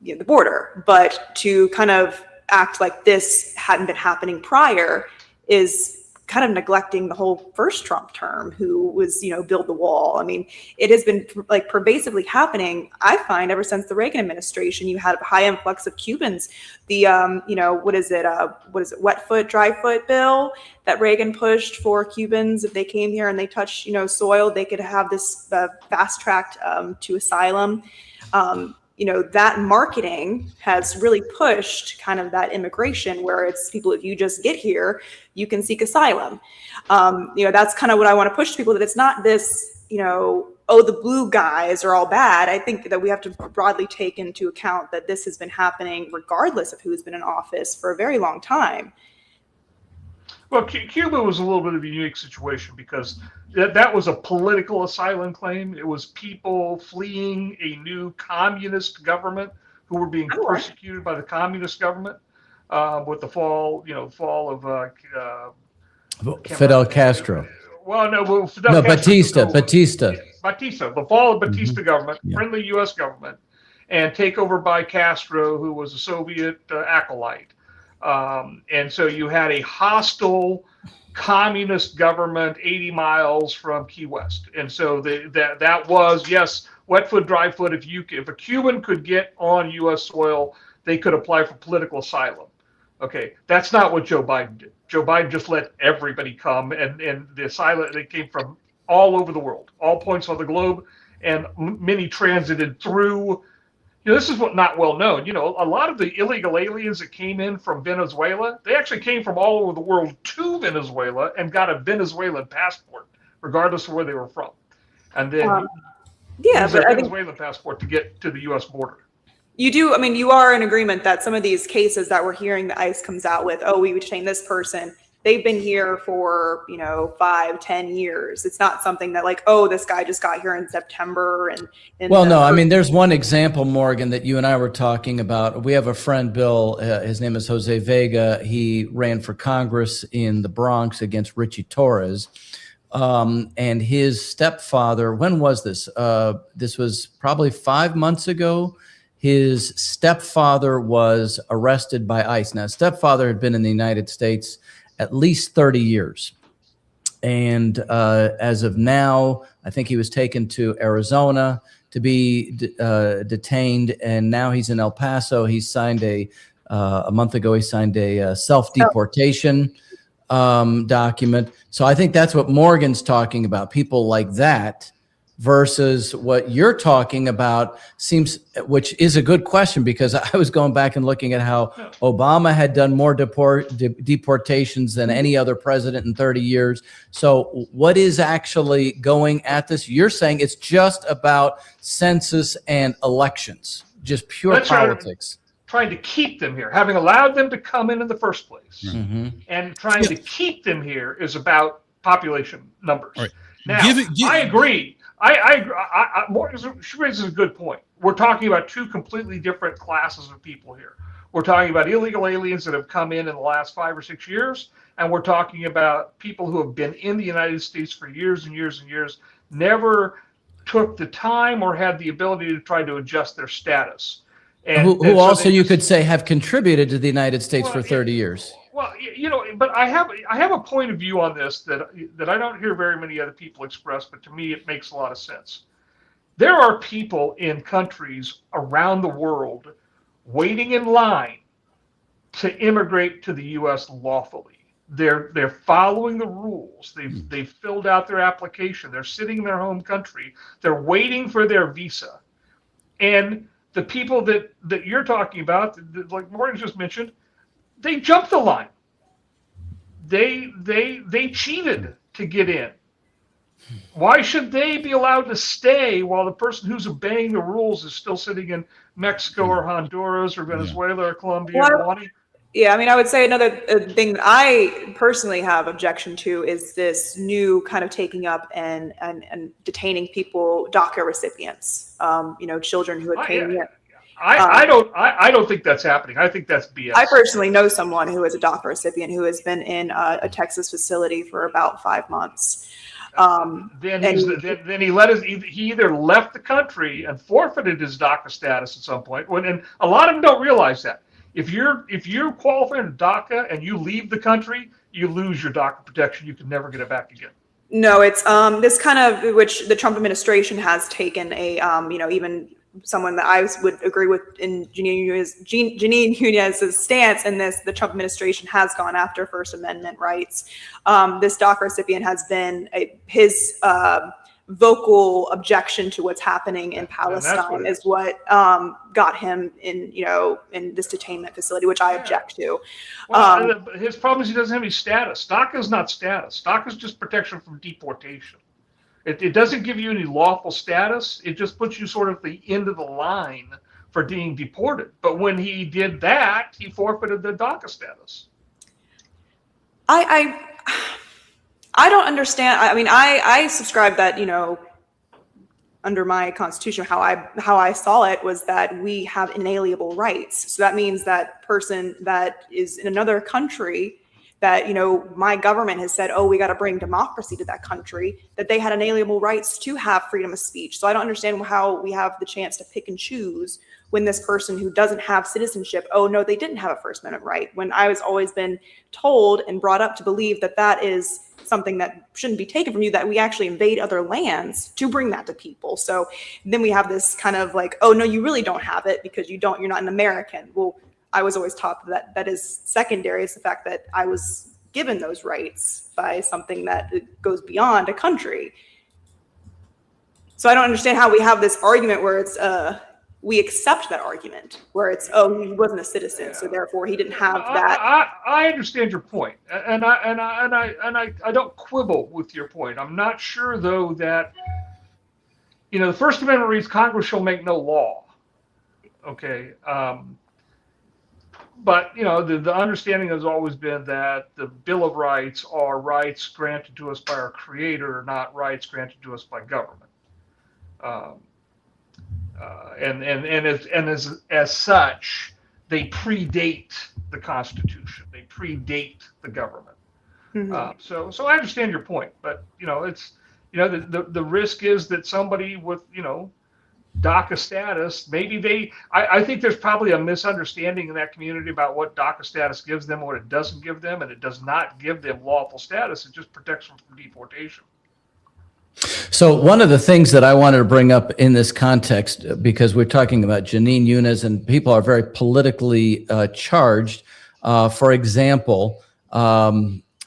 you know, the border. But to kind of act like this hadn't been happening prior is kind of neglecting the whole first Trump term, who was, you know, build the wall. I mean, it has been like pervasively happening, I find, ever since the Reagan administration. You had a high influx of Cubans. The, you know, what is it, wet foot, dry foot bill that Reagan pushed for Cubans. If they came here and they touched, you know, soil, they could have this fast tracked to asylum. You know, that marketing has really pushed kind of that immigration where it's people, if you just get here, you can seek asylum. You know, that's kind of what I want to push to people, that it's not this, you know, oh, the blue guys are all bad. I think that we have to broadly take into account that this has been happening regardless of who's been in office for a very long time. Well, Cuba was a little bit of a unique situation because that was a political asylum claim. It was people fleeing a new communist government who were being persecuted by the communist government with the fall of Fidel Castro. Well, no, Fidel Castro. Batista. The fall of Batista government, friendly U.S. government, and takeover by Castro, who was a Soviet acolyte. And so you had a hostile communist government 80 miles from Key West. And so that was, yes, wet foot, dry foot. If a Cuban could get on U.S. soil, they could apply for political asylum. Okay, that's not what Joe Biden did. Joe Biden just let everybody come, and the asylum, they came from all over the world, all points on the globe, and many transited through. You know, this is what not well known. You know, a lot of the illegal aliens that came in from Venezuela, they actually came from all over the world to Venezuela and got a Venezuelan passport, regardless of where they were from. And then use their Venezuelan passport to get to the U.S. border. You do. I mean, you are in agreement that some of these cases that we're hearing the ICE comes out with, oh, we detain this person, they've been here for, you know, 5-10 years. It's not something that like, oh, this guy just got here in September. Well, no, I mean, there's one example, Morgan, that you and I were talking about. We have a friend, Bill, his name is Jose Vega. He ran for Congress in the Bronx against Richie Torres. And his stepfather, when was this? This was probably 5 months ago. His stepfather was arrested by ICE. Now, his stepfather had been in the United States at least 30 years. And as of now, I think he was taken to Arizona to be detained. And now he's in El Paso. He signed a month ago, he signed a self-deportation document. So I think that's what Morgan's talking about, people like that, versus what you're talking about seems, which is a good question, because I was going back and looking at how Obama had done more deportations than any other president in 30 years. So what is actually going at this? You're saying it's just about census and elections, just pure politics. Trying to keep them here, having allowed them to come in the first place, and trying to keep them here is about population numbers. Right. Now, I agree. She raises a good point. We're talking about two completely different classes of people here. We're talking about illegal aliens that have come in the last 5 or 6 years, and we're talking about people who have been in the United States for years and years and years, never took the time or had the ability to try to adjust their status. And who so also, you just, could say, have contributed to the United States for 30 years. Well, but I have a point of view on this that I don't hear very many other people express, but to me it makes a lot of sense. There are people in countries around the world waiting in line to immigrate to the U.S. lawfully. They're following the rules. They've filled out their application. They're sitting in their home country. They're waiting for their visa. And the people that you're talking about, like Morgan just mentioned, they jumped the line. They cheated to get in. Why should they be allowed to stay while the person who's obeying the rules is still sitting in Mexico or Honduras or Venezuela or Colombia? Yeah, I mean, I would say another thing that I personally have objection to is this new kind of taking up and detaining people, DACA recipients, children who had came in. I don't think that's happening. I think that's BS. I personally know someone who is a DACA recipient who has been in a Texas facility for about 5 months. Then he either left the country and forfeited his DACA status at some point. And a lot of them don't realize that. If you're qualified for DACA and you leave the country, you lose your DACA protection. You can never get it back again. No, it's this kind of, which the Trump administration has taken a even someone that I would agree with in Jeanine Hunez's stance in this, the Trump administration has gone after First Amendment rights. This DACA recipient has been his vocal objection to what's happening in Palestine is what got him in this detainment facility, which I object to. Well, his problem is he doesn't have any status. DACA is not status. DACA is just protection from deportation. It doesn't give you any lawful status. It just puts you sort of at the end of the line for being deported. But when he did that, he forfeited the DACA status. I don't understand. I mean, I subscribe that, under my constitution, how I saw it was that we have inalienable rights. So that means that person that is in another country that, my government has said, oh, we got to bring democracy to that country, that they had inalienable rights to have freedom of speech. So I don't understand how we have the chance to pick and choose when this person who doesn't have citizenship, oh, no, they didn't have a First Amendment right, when I was always been told and brought up to believe that that is something that shouldn't be taken from you, that we actually invade other lands to bring that to people. So then we have this kind of like, oh, no, you really don't have it because you're not an American. Well, I was always taught that is secondary. It's the fact that I was given those rights by something that goes beyond a country. So I don't understand how we have this argument where it's we accept that argument where it's, oh, he wasn't a citizen, so therefore he didn't have that. I understand your point, and I don't quibble with your point. I'm not sure though that the First Amendment reads, Congress shall make no law. Okay. But, the understanding has always been that the Bill of Rights are rights granted to us by our Creator, not rights granted to us by government. As such, they predate the Constitution. They predate the government. Mm-hmm. So I understand your point, but, it's, the risk is that somebody with, DACA status, maybe I think there's probably a misunderstanding in that community about what DACA status gives them, what it doesn't give them, and it does not give them lawful status. It just protects them from deportation. So one of the things that I wanted to bring up in this context, because we're talking about Jeanine Hunez and people are very politically charged. For example,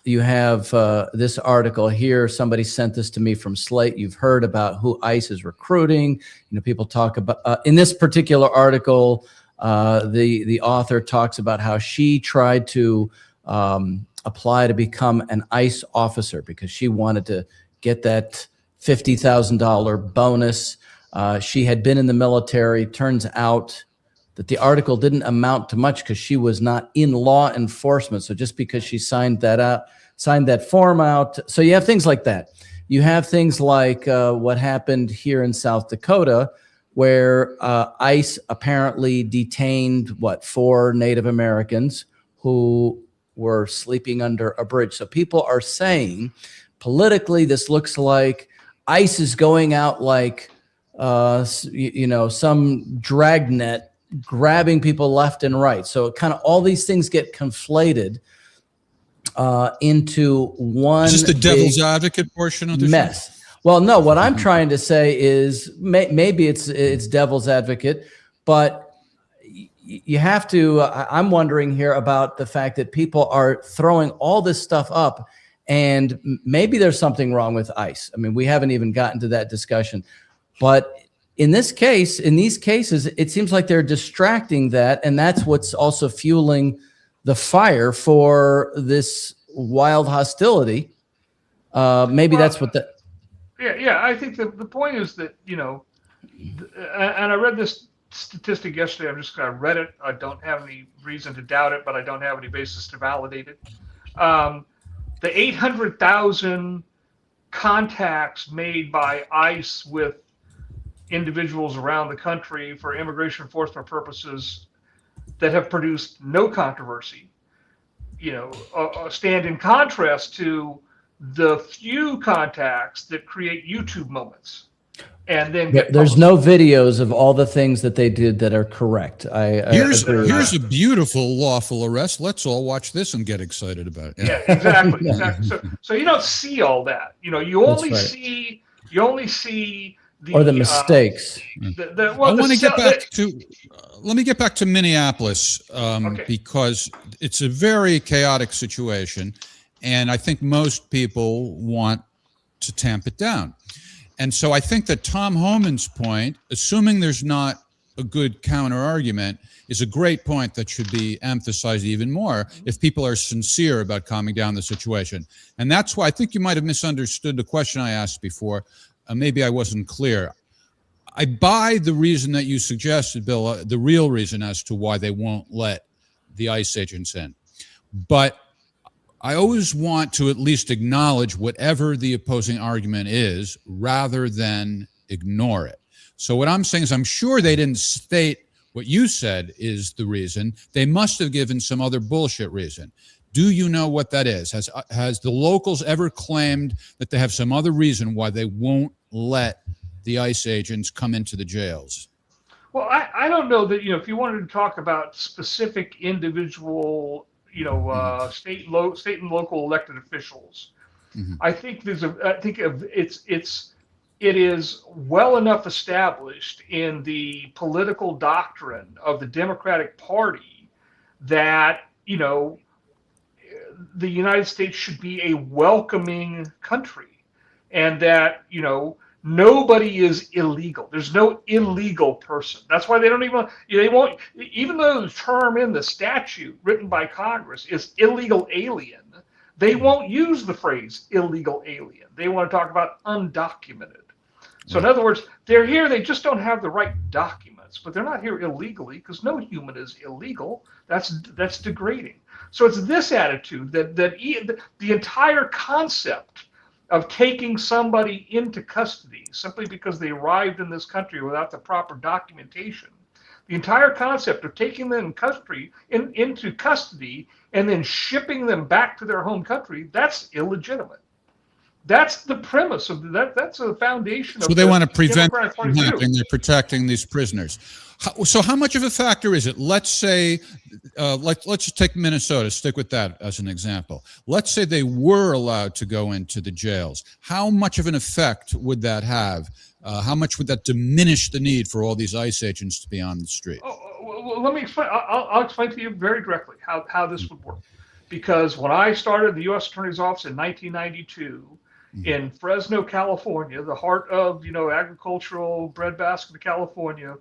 you have this article here. Somebody sent this to me from Slate. You've heard about who ICE is recruiting. People talk about, in this particular article, the author talks about how she tried to apply to become an ICE officer because she wanted to get that $50,000 bonus. She had been in the military. Turns out that the article didn't amount to much because she was not in law enforcement. So just because she signed that form out. So you have things like that. You have things like what happened here in South Dakota, where ICE apparently detained 4 Native Americans who were sleeping under a bridge. So people are saying politically, this looks like ICE is going out like, some dragnet grabbing people left and right. So kind of all these things get conflated into one. Is this the devil's advocate portion of the mess? Show? Well, no, what I'm trying to say is maybe it's devil's advocate, but you have to, I'm wondering here about the fact that people are throwing all this stuff up, and maybe there's something wrong with ICE. I mean, we haven't even gotten to that discussion, but in these cases, it seems like they're distracting that, and that's what's also fueling the fire for this wild hostility. Maybe that's what the... Yeah. I think the point is that, and I read this statistic yesterday. I read it. I don't have any reason to doubt it, but I don't have any basis to validate it. The 800,000 contacts made by ICE with individuals around the country for immigration enforcement purposes that have produced no controversy, stand in contrast to the few contacts that create YouTube moments. And then there's no videos of all the things that they did that are correct. Here's a beautiful lawful arrest. Let's all watch this and get excited about it. Yeah, exactly. So you don't see all that. You only see the mistakes. I want to get back to. Let me get back to Minneapolis because it's a very chaotic situation, and I think most people want to tamp it down. And so I think that Tom Homan's point, assuming there's not a good counter argument, is a great point that should be emphasized even more if people are sincere about calming down the situation. And that's why I think you might have misunderstood the question I asked before. Maybe I wasn't clear. I buy the reason that you suggested, Bill, the real reason as to why they won't let the ICE agents in. But I always want to at least acknowledge whatever the opposing argument is rather than ignore it. So what I'm saying is I'm sure they didn't state what you said is the reason. They must have given some other bullshit reason. Do you know what that is? Has the locals ever claimed that they have some other reason why they won't let the ICE agents come into the jails? Well, I don't know that, if you wanted to talk about specific individual state and local elected officials. Mm-hmm. I think it is well enough established in the political doctrine of the Democratic Party that the United States should be a welcoming country, and that nobody is illegal. There's no illegal person. That's why they won't, even though the term in the statute written by Congress is illegal alien, they won't use the phrase illegal alien. They want to talk about undocumented. So in other words, they're here, they just don't have the right documents, but they're not here illegally because no human is illegal. That's degrading. So it's this attitude that the entire concept of taking somebody into custody simply because they arrived in this country without the proper documentation. The entire concept of taking them into custody and then shipping them back to their home country, that's illegitimate. That's the premise of that. That's the foundation of So they want to prevent Democratic from happening. They're protecting these prisoners. So how much of a factor is it? Let's say, let's just take Minnesota, stick with that as an example. Let's say they were allowed to go into the jails. How much of an effect would that have? How much would that diminish the need for all these ICE agents to be on the street? Well, let me explain. I'll explain to you very directly how this would work. Because when I started the U.S. Attorney's Office in 1992 in Fresno, California, the heart of agricultural breadbasket of California,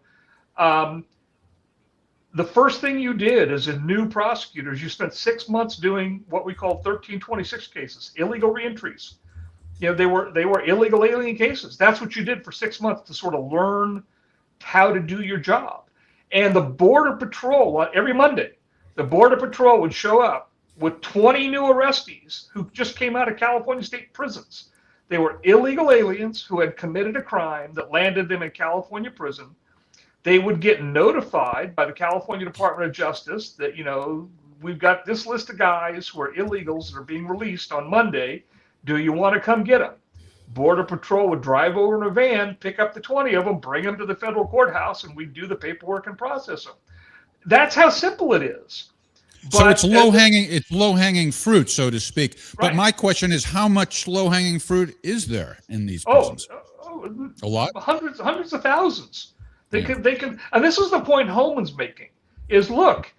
the first thing you did as a new prosecutor is you spent 6 months doing what we call 1326 cases, illegal reentries. They were illegal alien cases. That's what you did for 6 months to sort of learn how to do your job. And the Border Patrol, every Monday, the Border Patrol would show up with 20 new arrestees who just came out of California state prisons. They were illegal aliens who had committed a crime that landed them in California prison. They would get notified by the California Department of Justice that, we've got this list of guys who are illegals that are being released on Monday. Do you want to come get them? Border Patrol would drive over in a van, pick up the 20 of them, bring them to the federal courthouse, and we'd do the paperwork and process them. That's how simple it is. So it's low-hanging fruit, so to speak. But Right. my question is, how much low-hanging fruit is there in these prisons? A lot? Hundreds of thousands. They can, and this is the point Holman's making, is look,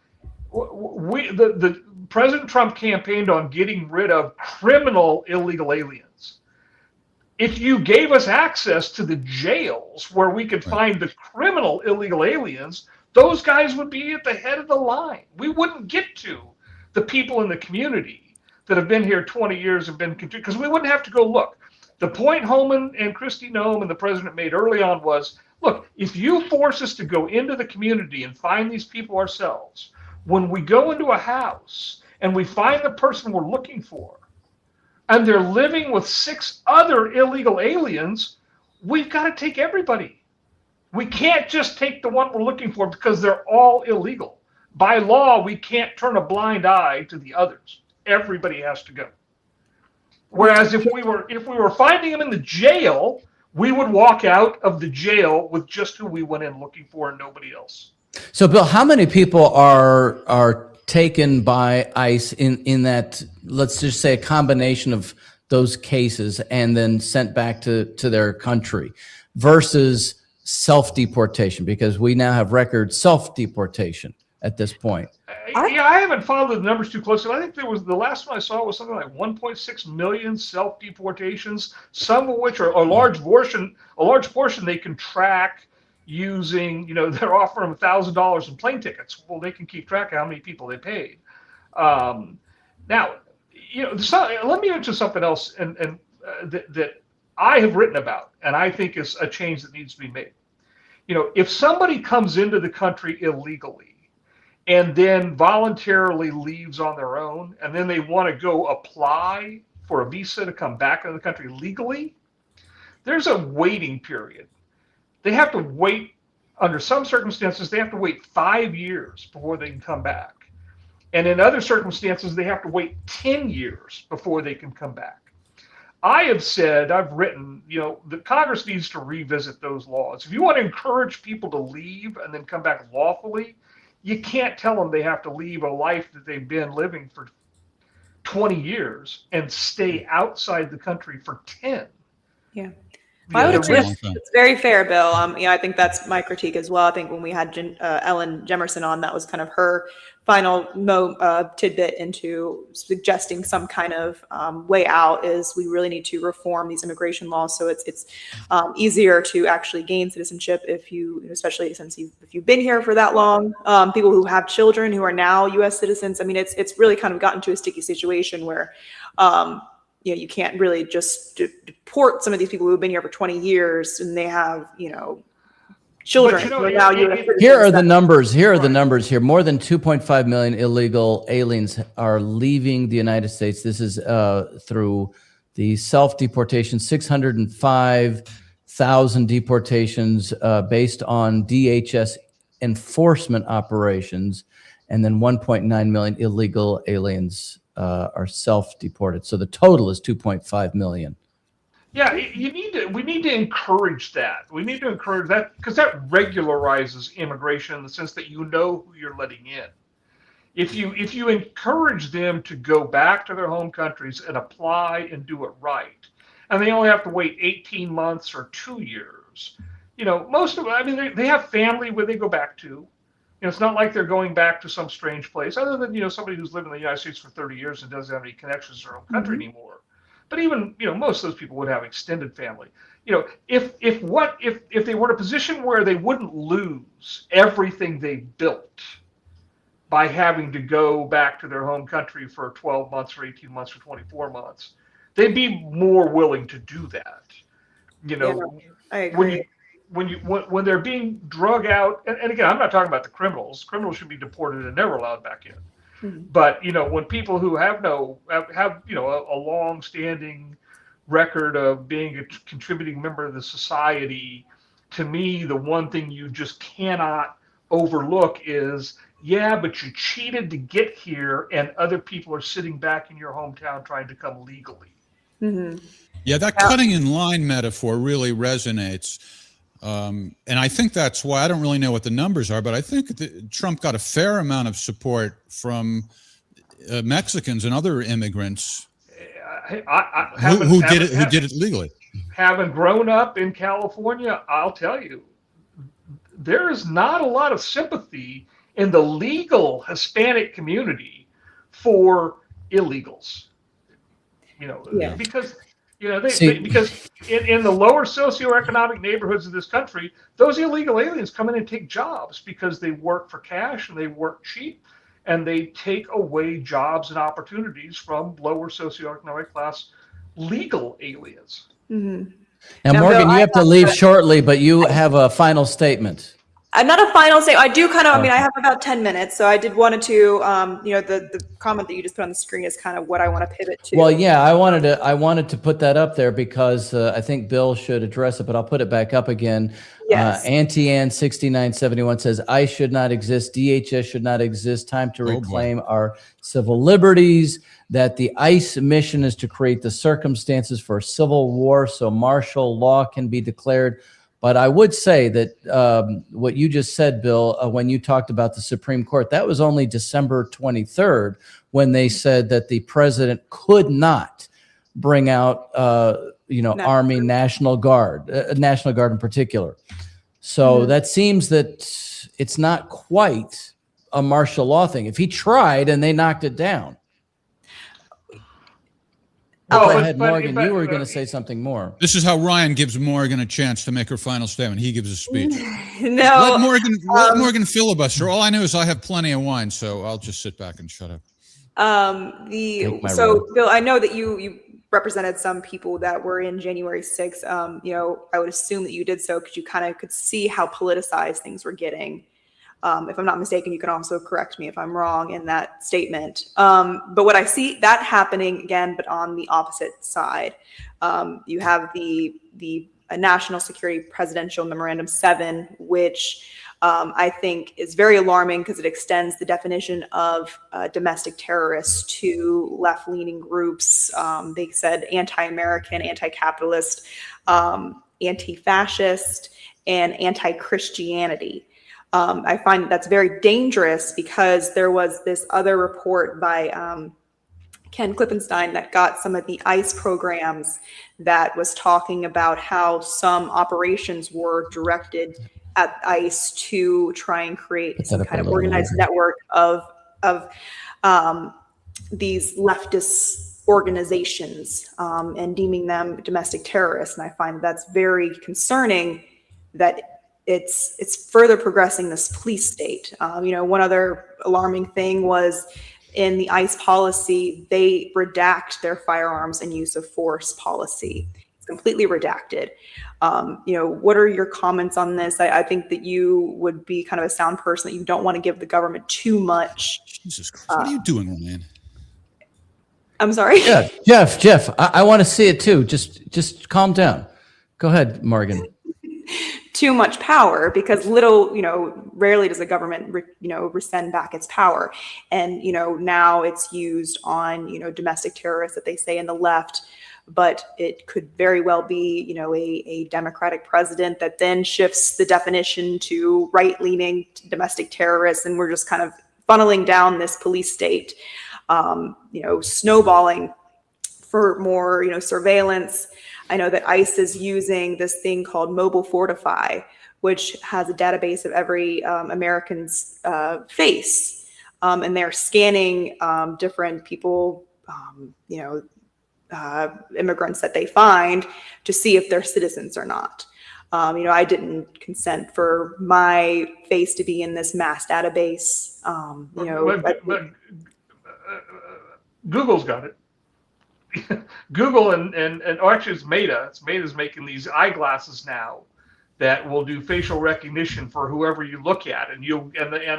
the President Trump campaigned on getting rid of criminal illegal aliens. If you gave us access to the jails where we could find the criminal illegal aliens, those guys would be at the head of the line. We wouldn't get to the people in the community that have been here 20 years have been, because we wouldn't have to go look. The point Holman and Kristi Noem and the president made early on was, look, if you force us to go into the community and find these people ourselves, when we go into a house and we find the person we're looking for, and they're living with 6 other illegal aliens, we've got to take everybody. We can't just take the one we're looking for because they're all illegal. By law, we can't turn a blind eye to the others. Everybody has to go. Whereas if we were finding them in the jail, we would walk out of the jail with just who we went in looking for and nobody else. So, Bill, how many people are taken by ICE in that, let's just say, a combination of those cases and then sent back to their country versus self-deportation? Because we now have record self-deportation at this point. I haven't followed the numbers too closely. I think the last one I saw was something like 1.6 million self-deportations, some of which are a large portion they can track using, they're offering them $1,000 in plane tickets. Well, they can keep track of how many people they paid. Now, let me mention something else that I have written about, and I think is a change that needs to be made. If somebody comes into the country illegally and then voluntarily leaves on their own, and then they want to go apply for a visa to come back into the country legally, there's a waiting period. They have to wait, under some circumstances, they have to wait 5 years before they can come back. And in other circumstances, they have to wait 10 years before they can come back. I've written, the Congress needs to revisit those laws. If you want to encourage people to leave and then come back lawfully, you can't tell them they have to leave a life that they've been living for 20 years and stay outside the country for 10. Yeah. I would agree. It's very fair, Bill. I think that's my critique as well. I think when we had Ellen Jemerson on, that was kind of her final tidbit into suggesting some kind of way out. Is we really need to reform these immigration laws so it's easier to actually gain citizenship especially since if you've been here for that long. People who have children who are now U.S. citizens. I mean, it's really kind of gotten to a sticky situation where. You can't really just deport some of these people who have been here for 20 years and they have, children. Here are the numbers. More than 2.5 million illegal aliens are leaving the United States. This is through the self-deportation, 605,000 deportations based on DHS enforcement operations, and then 1.9 million illegal aliens are self-deported. So the total is 2.5 million. Yeah, we need to encourage that. We need to encourage that because that regularizes immigration in the sense that who you're letting in. If you encourage them to go back to their home countries and apply and do it right, and they only have to wait 18 months or 2 years, most of them, they have family where they go back to. It's not like they're going back to some strange place, other than somebody who's lived in the United States for 30 years and doesn't have any connections to their own country anymore. But even most of those people would have extended family. If they were in a position where they wouldn't lose everything they built by having to go back to their home country for 12 months or 18 months or 24 months, they'd be more willing to do that. I agree. When they're being drug out, and again, I'm not talking about the criminals. Criminals should be deported and never allowed back in. Mm-hmm. But when people who have a long-standing record of being a contributing member of the society, to me, the one thing you just cannot overlook is, yeah, but you cheated to get here, and other people are sitting back in your hometown trying to come legally. Mm-hmm. Yeah, that cutting in line metaphor really resonates. And I think that's why, I don't really know what the numbers are, but I think that Trump got a fair amount of support from Mexicans and other immigrants who did it legally. Having grown up in California, I'll tell you, there is not a lot of sympathy in the legal Hispanic community for illegals. Because because in the lower socioeconomic neighborhoods of this country, those illegal aliens come in and take jobs because they work for cash and they work cheap, and they take away jobs and opportunities from lower socioeconomic class legal aliens. Mm-hmm. Now, Morgan, you have to leave shortly, but you have a final statement. I'm not a final say. I do kind of. I mean, I have about 10 minutes, so I did wanted to. The comment that you just put on the screen is kind of what I want to pivot to. Well, yeah, I wanted to put that up there because I think Bill should address it, but I'll put it back up again. Yes. Auntie Ann 6971 says ICE should not exist. DHS should not exist. Time to reclaim our civil liberties. That the ICE mission is to create the circumstances for a civil war so martial law can be declared. But I would say that what you just said, Bill, when you talked about the Supreme Court, that was only December 23rd when they said that the president could not bring out, Army, National Guard in particular. So that seems that it's not quite a martial law thing. If he tried and they knocked it down. Go ahead, Morgan. You were going to say something more. This is how Ryan gives Morgan a chance to make her final statement. He gives a speech. No. Let Morgan filibuster. All I know is I have plenty of wine, so I'll just sit back and shut up. Bill, I know that you represented some people that were in January 6th. I would assume that you did so because you kind of could see how politicized things were getting. If I'm not mistaken, you can also correct me if I'm wrong in that statement. But what I see that happening again, but on the opposite side, you have the National Security Presidential Memorandum 7, which I think is very alarming because it extends the definition of domestic terrorists to left-leaning groups. They said anti-American, anti-capitalist, anti-fascist, and anti-Christianity. I find that's very dangerous because there was this other report by Ken Klippenstein that got some of the ICE programs that was talking about how some operations were directed at ICE to try and create some kind of organized network of these leftist organizations and deeming them domestic terrorists. And I find that's very concerning that it's further progressing this police state. One other alarming thing was in the ICE policy, they redact their firearms and use of force policy. It's completely redacted. What are your comments on this? I think that you would be kind of a sound person, that you don't want to give the government too much. Jesus Christ, what are you doing, Ryan? I'm sorry? Yeah, Jeff, I want to see it too. Just calm down. Go ahead, Morgan. Too much power, because rarely does the government rescind back its power. And now it's used on domestic terrorists that they say in the left, but it could very well be a Democratic president that then shifts the definition to right-leaning domestic terrorists, and we're just kind of funneling down this police state, snowballing for more surveillance. I know that ICE is using this thing called Mobile Fortify, which has a database of every American's face, and they're scanning different people, immigrants that they find to see if they're citizens or not. I didn't consent for my face to be in this mass database. But Google's got it. Google and actually it's Meta. Meta's making these eyeglasses now that will do facial recognition for whoever you look at, and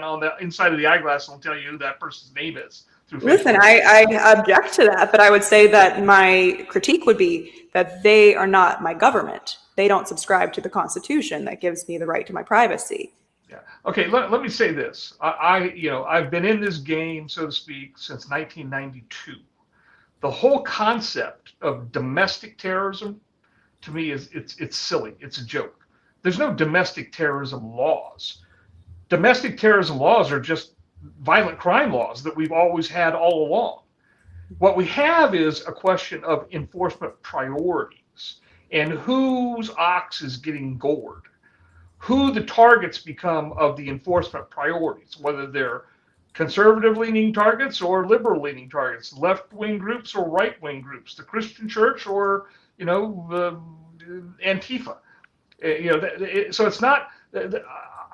on the inside of the eyeglass will tell you who that person's name is Listen, I object to that, but I would say that my critique would be that they are not my government. They don't subscribe to the Constitution that gives me the right to my privacy. Yeah. Okay. Let me say this. I've been in this game, so to speak, since 1992. The whole concept of domestic terrorism, to me, it's silly. It's a joke. There's no domestic terrorism laws. Domestic terrorism laws are just violent crime laws that we've always had all along. What we have is a question of enforcement priorities and whose ox is getting gored, who the targets become of the enforcement priorities, whether they're conservative-leaning targets or liberal-leaning targets, left-wing groups or right-wing groups, the Christian Church or Antifa. So it's not.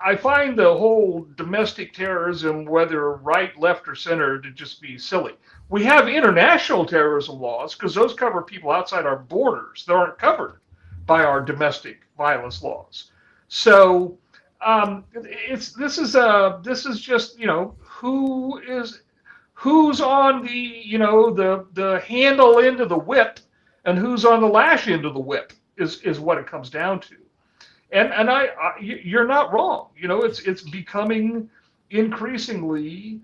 I find the whole domestic terrorism, whether right, left, or center, to just be silly. We have international terrorism laws because those cover people outside our borders. They aren't covered by our domestic violence laws. So this is just who's on the handle end of the whip and who's on the lash end of the whip is what it comes down to. And you're not wrong. It's becoming increasingly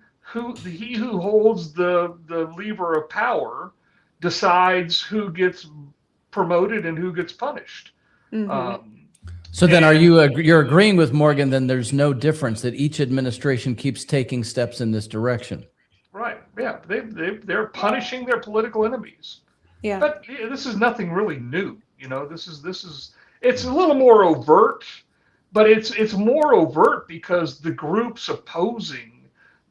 he who holds the lever of power decides who gets promoted and who gets punished. Mm-hmm. So then, you're agreeing with Morgan? Then there's no difference that each administration keeps taking steps in this direction. Right. Yeah. They're punishing their political enemies. Yeah. But this is nothing really new. This is. It's a little more overt, but it's more overt because the groups opposing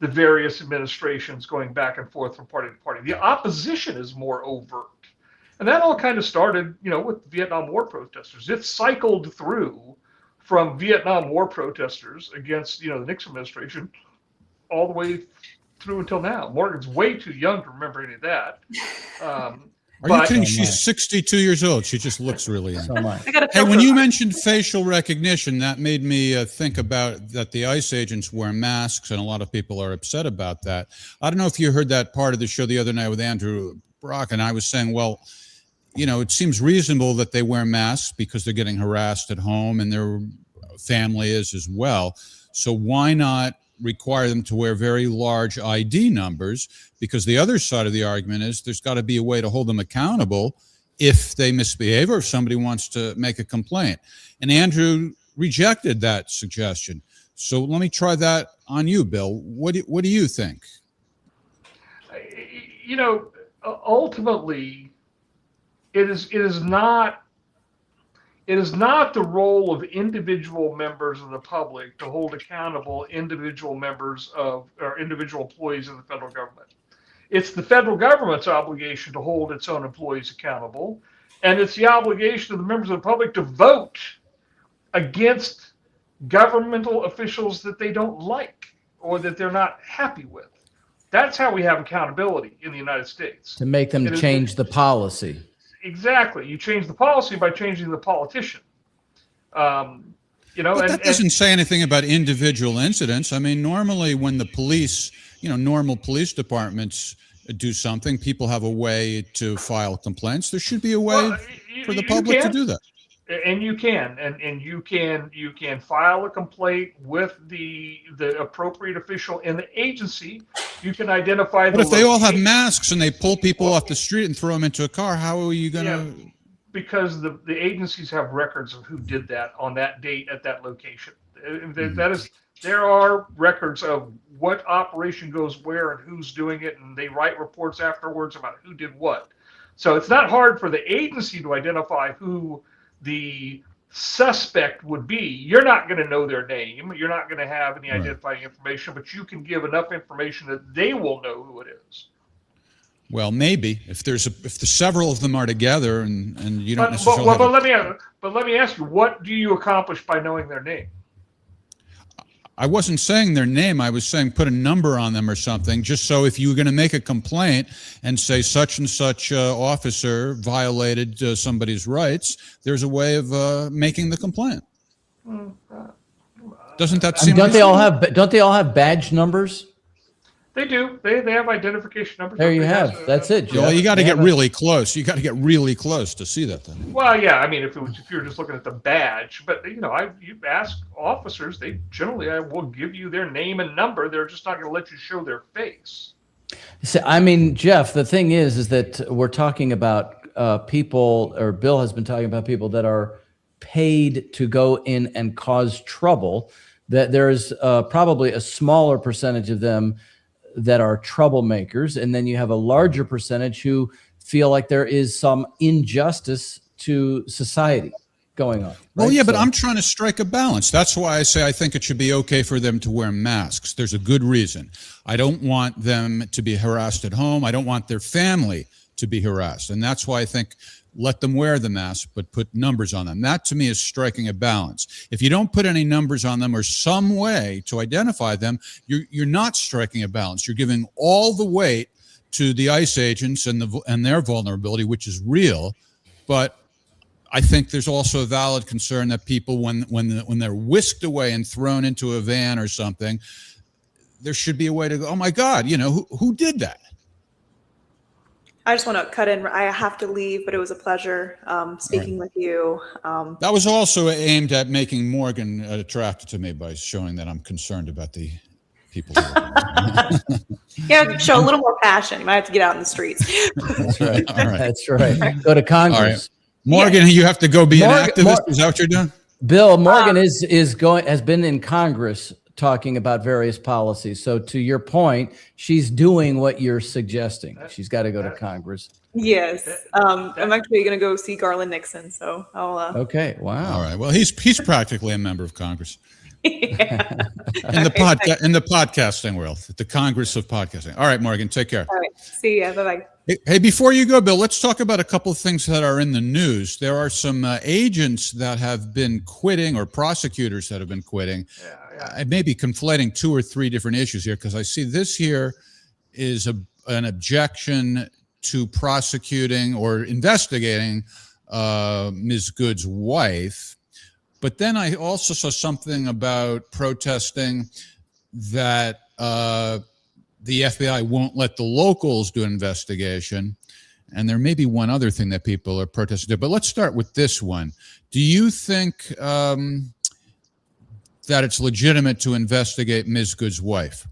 the various administrations going back and forth from party to party, the opposition is more overt. And that all kind of started, with Vietnam War protesters. It cycled through from Vietnam War protesters against, the Nixon administration all the way through until now. Morgan's way too young to remember any of that. Are you kidding? She's 62 years old. She just looks really young. So much. Hey, when you mentioned facial recognition, that made me think about that the ICE agents wear masks, and a lot of people are upset about that. I don't know if you heard that part of the show the other night with Andrew Brock, and I was saying, well, it seems reasonable that they wear masks because they're getting harassed at home and their family is as well. So why not require them to wear very large ID numbers? Because the other side of the argument is there's got to be a way to hold them accountable if they misbehave or if somebody wants to make a complaint. And Andrew rejected that suggestion. So let me try that on you, Bill. What do you think? Ultimately, it is not the role of individual members of the public to hold accountable individual members or individual employees of the federal government. It's the federal government's obligation to hold its own employees accountable, and it's the obligation of the members of the public to vote against governmental officials that they don't like or that they're not happy with. That's how we have accountability in the United States. To make them change the policy. Exactly. You change the policy by changing the politician. But that doesn't say anything about individual incidents. I mean, normally when the police, normal police departments do something, people have a way to file complaints. There should be a way for the public to do that. And you can, and you can file a complaint with the appropriate official in the agency. You can identify. But if they all have masks and they pull people off the street and throw them into a car, how are you going to? Because the agencies have records of who did that on that date at that location. There are records of what operation goes where and who's doing it, and they write reports afterwards about who did what. So it's not hard for the agency to identify who the suspect would be. You're not going to know their name. You're not going to have any identifying information, but you can give enough information that they will know who it is. Well, maybe if the several of them are together and you don't necessarily. But let me ask you, what do you accomplish by knowing their name? I wasn't saying their name. I was saying put a number on them or something, just so if you were going to make a complaint and say such and such officer violated somebody's rights, there's a way of making the complaint. Doesn't that seem? Don't they all have badge numbers? They do. They have identification numbers. There you have. That's it, Jeff. Well, you got to They get have really close. You got to get really close to see that thing. Well, yeah. I mean, if you're just looking at the badge, but you ask officers, they generally will give you their name and number. They're just not going to let you show their face. So, I mean, Jeff, the thing is that we're talking about people, or Bill has been talking about people that are paid to go in and cause trouble. That there's probably a smaller percentage of them that are troublemakers, and then you have a larger percentage who feel like there is some injustice to society going on. Well, right? yeah, but So- I'm trying to strike a balance. That's why I say I think it should be okay for them to wear masks. There's a good reason. I don't want them to be harassed at home. I don't want their family to be harassed. And that's why I think let them wear the mask, but put numbers on them. That to me is striking a balance. If you don't put any numbers on them or some way to identify them, you're not striking a balance. You're giving all the weight to the ICE agents and their vulnerability, which is real. But I think there's also a valid concern that people, when they're whisked away and thrown into a van or something, there should be a way to go, oh my God, who did that? I just want to cut in. I have to leave, but it was a pleasure speaking with you. That was also aimed at making Morgan attracted to me by showing that I'm concerned about the people. Yeah, show a little more passion. You might have to get out in the streets. That's right. All right. That's right. Go to Congress. All right. Morgan, you have to go be an activist. Is that what you're doing? Bill, Morgan has been in Congress talking about various policies. So to your point, she's doing what you're suggesting. She's got to go to Congress. Yes. I'm actually going to go see Garland Nixon. So I'll. Okay. Wow. All right. Well, he's practically a member of Congress. Yeah. in the podcasting world, the Congress of Podcasting. All right, Morgan, take care. All right. See ya. Bye-bye. Hey, before you go, Bill, let's talk about a couple of things that are in the news. There are some agents that have been quitting, or prosecutors that have been quitting. I may be conflating two or three different issues here, because I see this here is an objection to prosecuting or investigating Ms. Good's wife. But then I also saw something about protesting that the FBI won't let the locals do an investigation. And there may be one other thing that people are protesting. But let's start with this one. Do you think that it's legitimate to investigate Ms. Good's wife?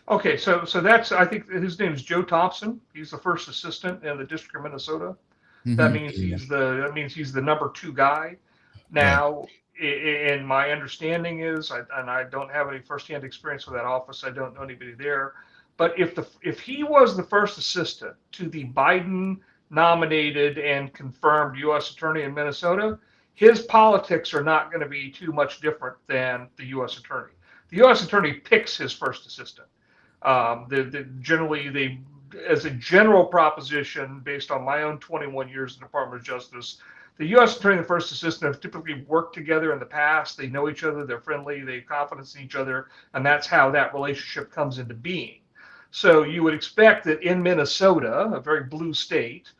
Okay, so that's, I think his name is Joe Thompson. He's the first assistant in the District of Minnesota. Mm-hmm. That means he's the number 2 guy. Now, and my understanding is, and I don't have any firsthand experience with that office. I don't know anybody there. But if he was the first assistant to the Biden nominated and confirmed U.S. attorney in Minnesota, his politics are not going to be too much different than the U.S. attorney. The U.S. attorney picks his first assistant. Generally, as a general proposition, based on my own 21 years in the Department of Justice, the U.S. attorney and the first assistant have typically worked together in the past. They know each other, they're friendly, they have confidence in each other, and that's how that relationship comes into being. So you would expect that in Minnesota, a very blue state,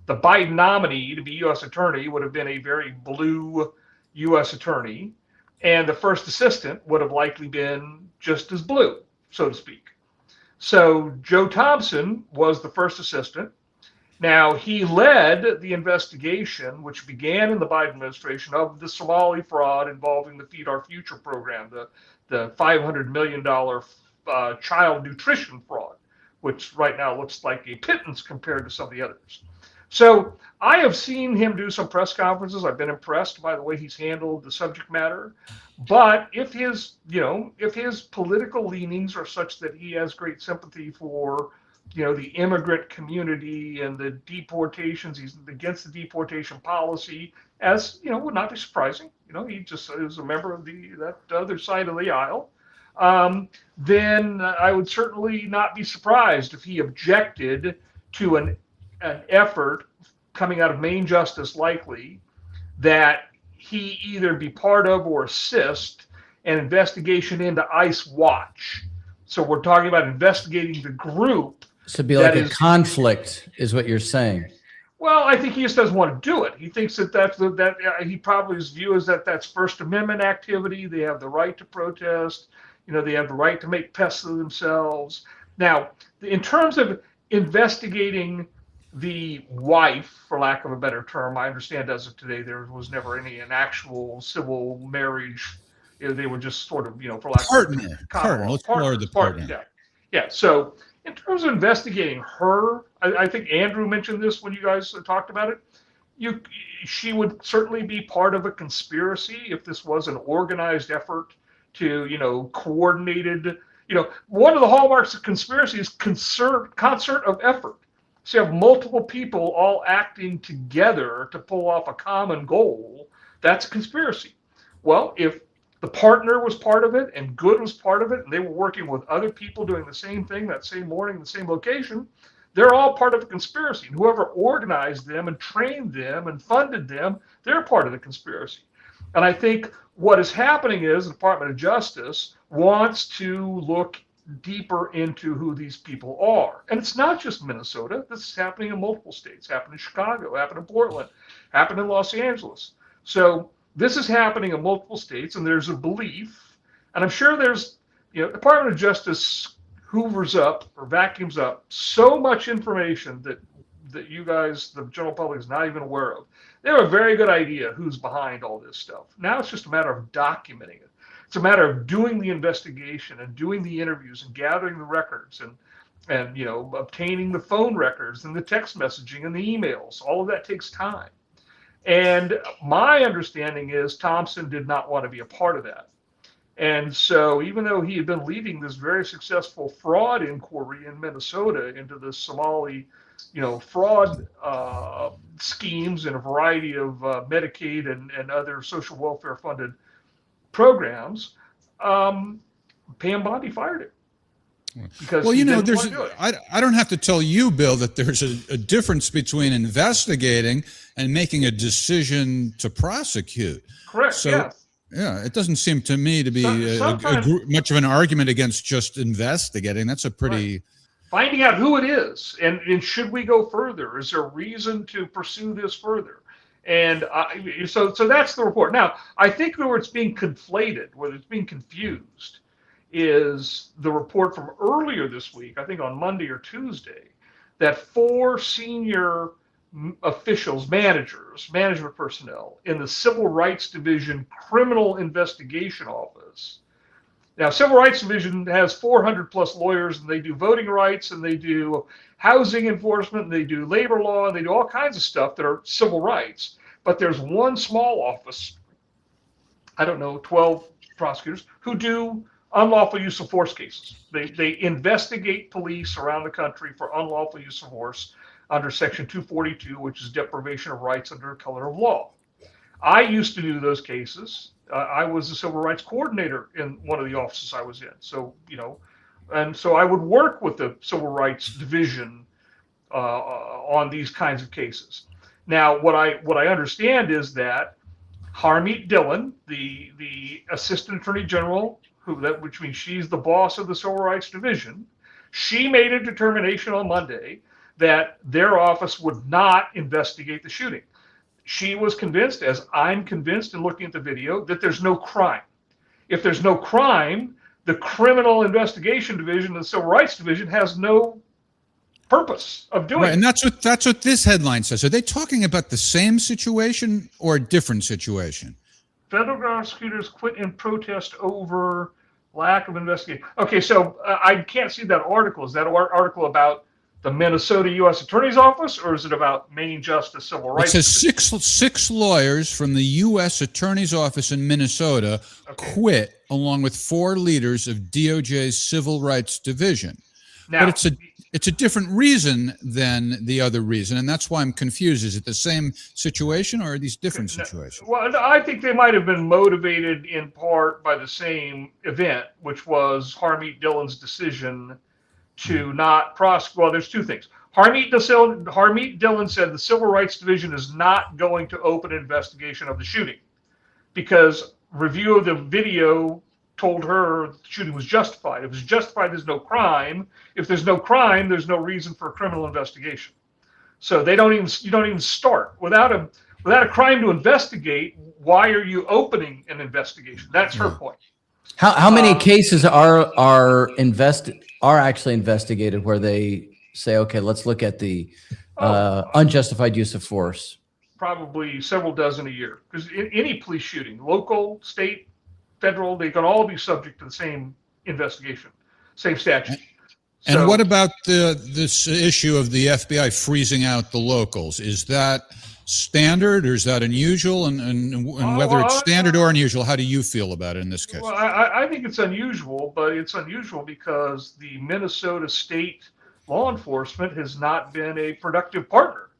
the Biden nominee to be U.S. attorney would have been a very blue U.S. attorney, and the first assistant would have likely been just as blue, so to speak. So Joe Thompson was the first assistant. Now, he led the investigation, which began in the Biden administration, of the Somali fraud involving the Feed Our Future program, the $500 million child nutrition fraud, which right now looks like a pittance compared to some of the others. So I have seen him do some press conferences. I've been impressed by the way he's handled the subject matter. But if his political leanings are such that he has great sympathy for the immigrant community and the deportations, he's against the deportation policy, as would not be surprising. He just is a member of that other side of the aisle. Then I would certainly not be surprised if he objected to an effort coming out of Main Justice, likely, that he either be part of or assist an investigation into ICE Watch. So we're talking about investigating the group. So it'd be like a conflict, is what you're saying. Well, I think he just doesn't want to do it. He thinks that he probably his view is that that's First Amendment activity. They have the right to protest. They have the right to make pests of themselves. Now, in terms of investigating the wife, for lack of a better term, I understand as of today there was never an actual civil marriage. They were just sort of, for lack of a better partner. Let's call her the partner. Yeah. So in terms of investigating her, I think Andrew mentioned this when you guys talked about it. She would certainly be part of a conspiracy if this was an organized effort to, coordinated. One of the hallmarks of conspiracy is concert of effort. So you have multiple people all acting together to pull off a common goal. That's a conspiracy. Well, if the partner was part of it and Good was part of it, and they were working with other people doing the same thing that same morning, the same location, they're all part of a conspiracy. And whoever organized them and trained them and funded them, they're part of the conspiracy. And I think what is happening is the Department of Justice wants to look deeper into who these people are. And it's not just Minnesota. This is happening in multiple states. Happened in Chicago, happened in Portland, happened in Los Angeles. So this is happening in multiple states, and there's a belief, and I'm sure there's, the Department of Justice hoovers up or vacuums up so much information that you guys, the general public, is not even aware of. They have a very good idea who's behind all this stuff. Now it's just a matter of documenting it. It's a matter of doing the investigation and doing the interviews and gathering the records and obtaining the phone records and the text messaging and the emails. All of that takes time. And my understanding is Thompson did not want to be a part of that. And so even though he had been leading this very successful fraud inquiry in Minnesota into the Somali, fraud schemes and a variety of Medicaid and other social welfare funded programs, Pam Bondi fired him. Because I don't have to tell you, Bill, that there's a difference between investigating and making a decision to prosecute. Correct. So, yeah, it doesn't seem to me to be much of an argument against just investigating. That's a pretty... Finding out who it is, and should we go further? Is there a reason to pursue this further? And so that's the report. Now, I think where it's being conflated, where it's being confused, is the report from earlier this week, I think on Monday or Tuesday, that 4 senior officials, management personnel in the Civil Rights Division Criminal Investigation Office. Now, Civil Rights Division has 400 plus lawyers, and they do voting rights, and they do housing enforcement, and they do labor law, and they do all kinds of stuff that are civil rights. But there's one small office, 12 prosecutors, who do unlawful use of force cases. They investigate police around the country for unlawful use of force under Section 242, which is deprivation of rights under color of law. I used to do those cases. I was the civil rights coordinator in one of the offices I was in. So, and so I would work with the Civil Rights Division on these kinds of cases. Now, what I understand is that Harmeet Dillon, the Assistant Attorney General, which means she's the boss of the Civil Rights Division, she made a determination on Monday that their office would not investigate the shooting. She was convinced, as I'm convinced in looking at the video, that there's no crime. If there's no crime, the Criminal Investigation Division and the Civil Rights Division has no purpose of doing it. And that's what this headline says. Are they talking about the same situation or a different situation? Federal prosecutors quit in protest over lack of investigation. Okay, so I can't see that article. Is that article about the Minnesota U.S. Attorney's Office, or is it about Maine Justice Civil Rights? It says six lawyers from the U.S. Attorney's Office in Minnesota quit, along with 4 leaders of DOJ's Civil Rights Division. Now, but it's a different reason than the other reason, and that's why I'm confused. Is it the same situation, or are these different situations? Well, I think they might have been motivated in part by the same event, which was Harmeet Dillon's decision to not prosecute. Well, there's 2 things. Harmeet Dillon said the Civil Rights Division is not going to open an investigation of the shooting because review of the video told her the shooting was justified. If it was justified, there's no crime. If there's no crime, there's no reason for a criminal investigation. So you don't even start without a crime to investigate. Why are you opening an investigation? That's her point. How many cases are actually investigated where they say, okay, let's look at the unjustified use of force? Probably several dozen a year, because any police shooting, local, state, federal, they can all be subject to the same investigation, same statute. And what about this issue of the FBI freezing out the locals? Is that standard or is that unusual? And whether it's standard or unusual, how do you feel about it in this case? Well, I think it's unusual, but it's unusual because the Minnesota state law enforcement has not been a productive partner.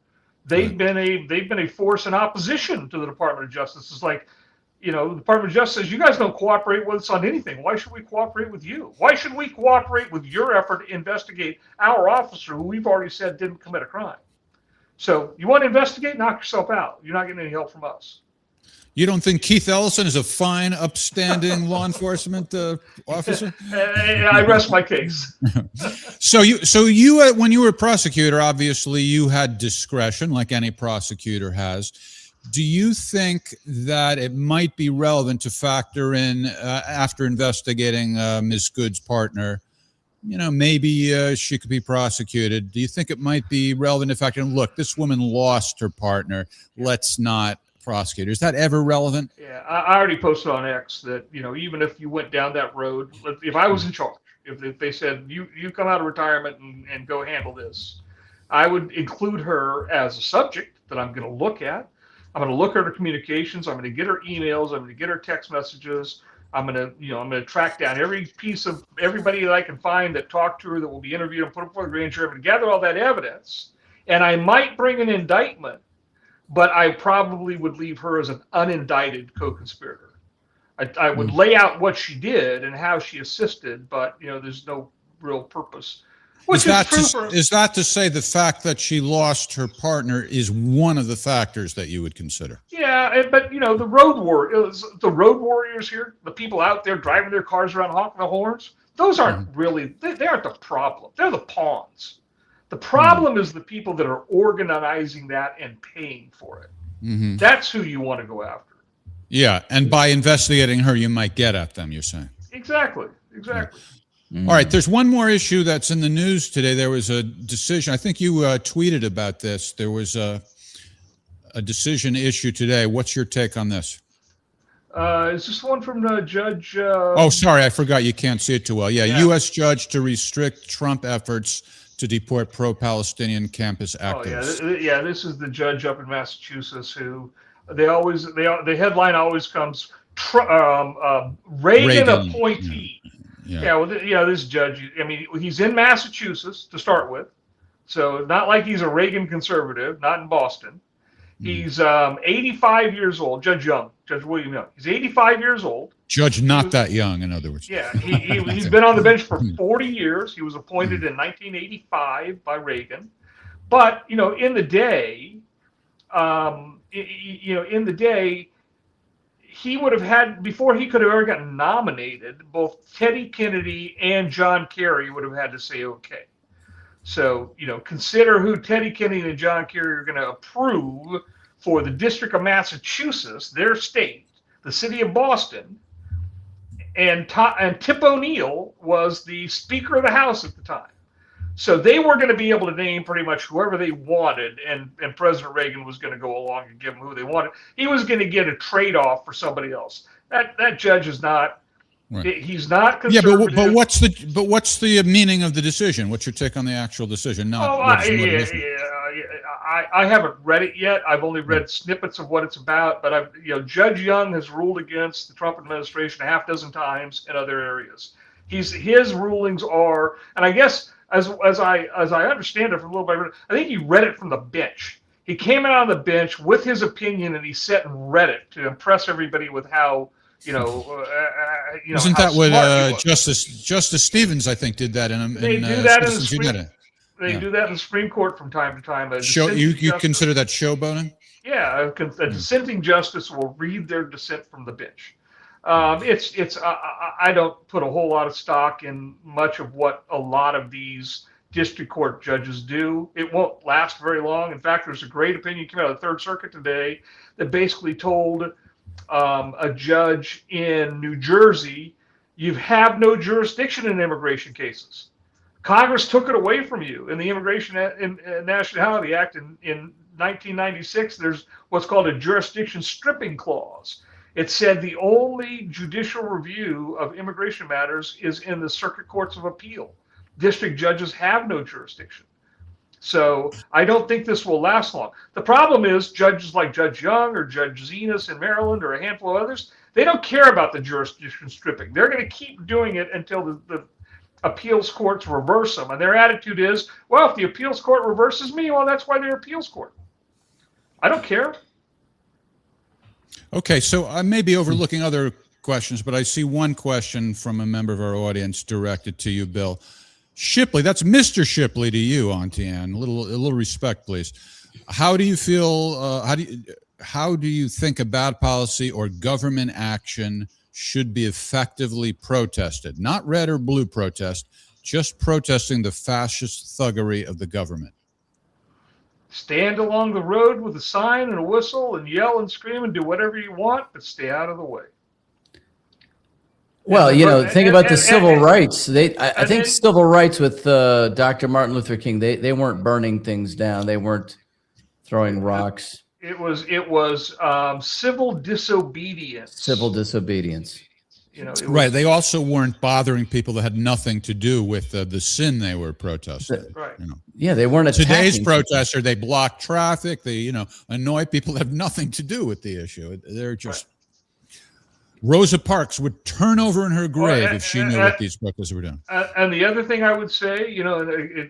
They've been a force in opposition to the Department of Justice. It's like, the Department of Justice says, you guys don't cooperate with us on anything. Why should we cooperate with you? Why should we cooperate with your effort to investigate our officer who we've already said didn't commit a crime? So you want to investigate? Knock yourself out. You're not getting any help from us. You don't think Keith Ellison is a fine, upstanding law enforcement officer? I rest my case. So you, when you were a prosecutor, obviously you had discretion, like any prosecutor has. Do you think that it might be relevant to factor in after investigating Ms. Good's partner? Maybe she could be prosecuted. Do you think it might be relevant to factor in? Look, this woman lost her partner. Let's not prosecute her. Is that ever relevant? Yeah, I already posted on X that even if you went down that road, if I was in charge, if they said you come out of retirement and go handle this, I would include her as a subject that I'm going to look at. I'm going to look at her communications. I'm going to get her emails. I'm going to get her text messages. I'm going to track down every piece of everybody that I can find that talked to her, that will be interviewed and put up before the grand jury, and gather all that evidence. And I might bring an indictment, but I probably would leave her as an unindicted co-conspirator. I would lay out what she did and how she assisted, but there's no real purpose. Is that to say the fact that she lost her partner is one of the factors that you would consider? Yeah, but the road warriors here, the people out there driving their cars around honking the horns, those aren't really, they aren't the problem. They're the pawns. The problem is the people that are organizing that and paying for it. Mm-hmm. That's who you want to go after. Yeah, and by investigating her, you might get at them, you're saying. Exactly. Yeah. All right, there's one more issue that's in the news today. There was a decision. I think you tweeted about this. There was a decision issued today. What's your take on this? Is this one from the judge? Oh, sorry, I forgot. You can't see it too well. Yeah, U.S. judge to restrict Trump efforts to deport pro-Palestinian campus activists. Oh, yeah, this is the judge up in Massachusetts who the headline always comes Reagan appointee. Yeah. This judge, he's in Massachusetts to start with. So not like he's a Reagan conservative, not in Boston. He's 85 years old, Judge William Young. He's 85 years old. Judge not that young, in other words. Yeah, he's been on the bench for 40 years. He was appointed in 1985 by Reagan. But, in the day, he would have had, before he could have ever gotten nominated, both Teddy Kennedy and John Kerry would have had to say okay. So, consider who Teddy Kennedy and John Kerry are going to approve for the District of Massachusetts, their state, the city of Boston. And Tip O'Neill was the Speaker of the House at the time. So they were going to be able to name pretty much whoever they wanted, and President Reagan was going to go along and give them who they wanted. He was going to get a trade-off for somebody else. That judge is not. Right. He's not conservative. Yeah, but what's the meaning of the decision? What's your take on the actual decision? I haven't read it yet. I've only read snippets of what it's about. But Judge Young has ruled against the Trump administration a half dozen times in other areas. His rulings are, and I guess as I understand it from a little bit, I think he read it from the bench. He came out on the bench with his opinion, and he sat and read it to impress everybody with how. Isn't that what Justice Stevens, I think, did that They do that in the Supreme Court from time to time. You consider that showboating? Yeah, a dissenting justice will read their dissent from the bench. I don't put a whole lot of stock in much of what a lot of these district court judges do. It won't last very long. In fact, there's a great opinion came out of the Third Circuit today that basically told a judge in New Jersey You have no jurisdiction in immigration cases. Congress took it away from you in the Immigration and Nationality Act in 1996. There's what's called a jurisdiction stripping clause. It said the only judicial review of immigration matters is in the circuit courts of appeal. District judges have no jurisdiction. So I don't think this will last long. The problem is judges like Judge Young or Judge Zenas in Maryland or a handful of others, they don't care about the jurisdiction stripping. They're going to keep doing it until the appeals courts reverse them. And their attitude is, well, if the appeals court reverses me, well, that's why they're appeals court. I don't care. Okay, so I may be overlooking other questions, but I see one question from a member of our audience directed to you, Bill. Shipley, that's Mr. Shipley to you, Auntie Anne. A little respect, please. How do you feel? How do you think a bad policy or government action should be effectively protested? Not red or blue protest, just protesting the fascist thuggery of the government. Stand along the road with a sign and a whistle and yell and scream and do whatever you want, but stay out of the way. Well, think about the civil rights. I think civil rights with Dr. Martin Luther King, they weren't burning things down. They weren't throwing rocks. It was civil disobedience. Civil disobedience. Right. They also weren't bothering people that had nothing to do with the sin they were protesting. Right. Yeah, they weren't attacking. Today's protester, they block traffic. They, annoy people that have nothing to do with the issue. They're just. Right. Rosa Parks would turn over in her grave if she knew what these protesters were doing. And the other thing I would say,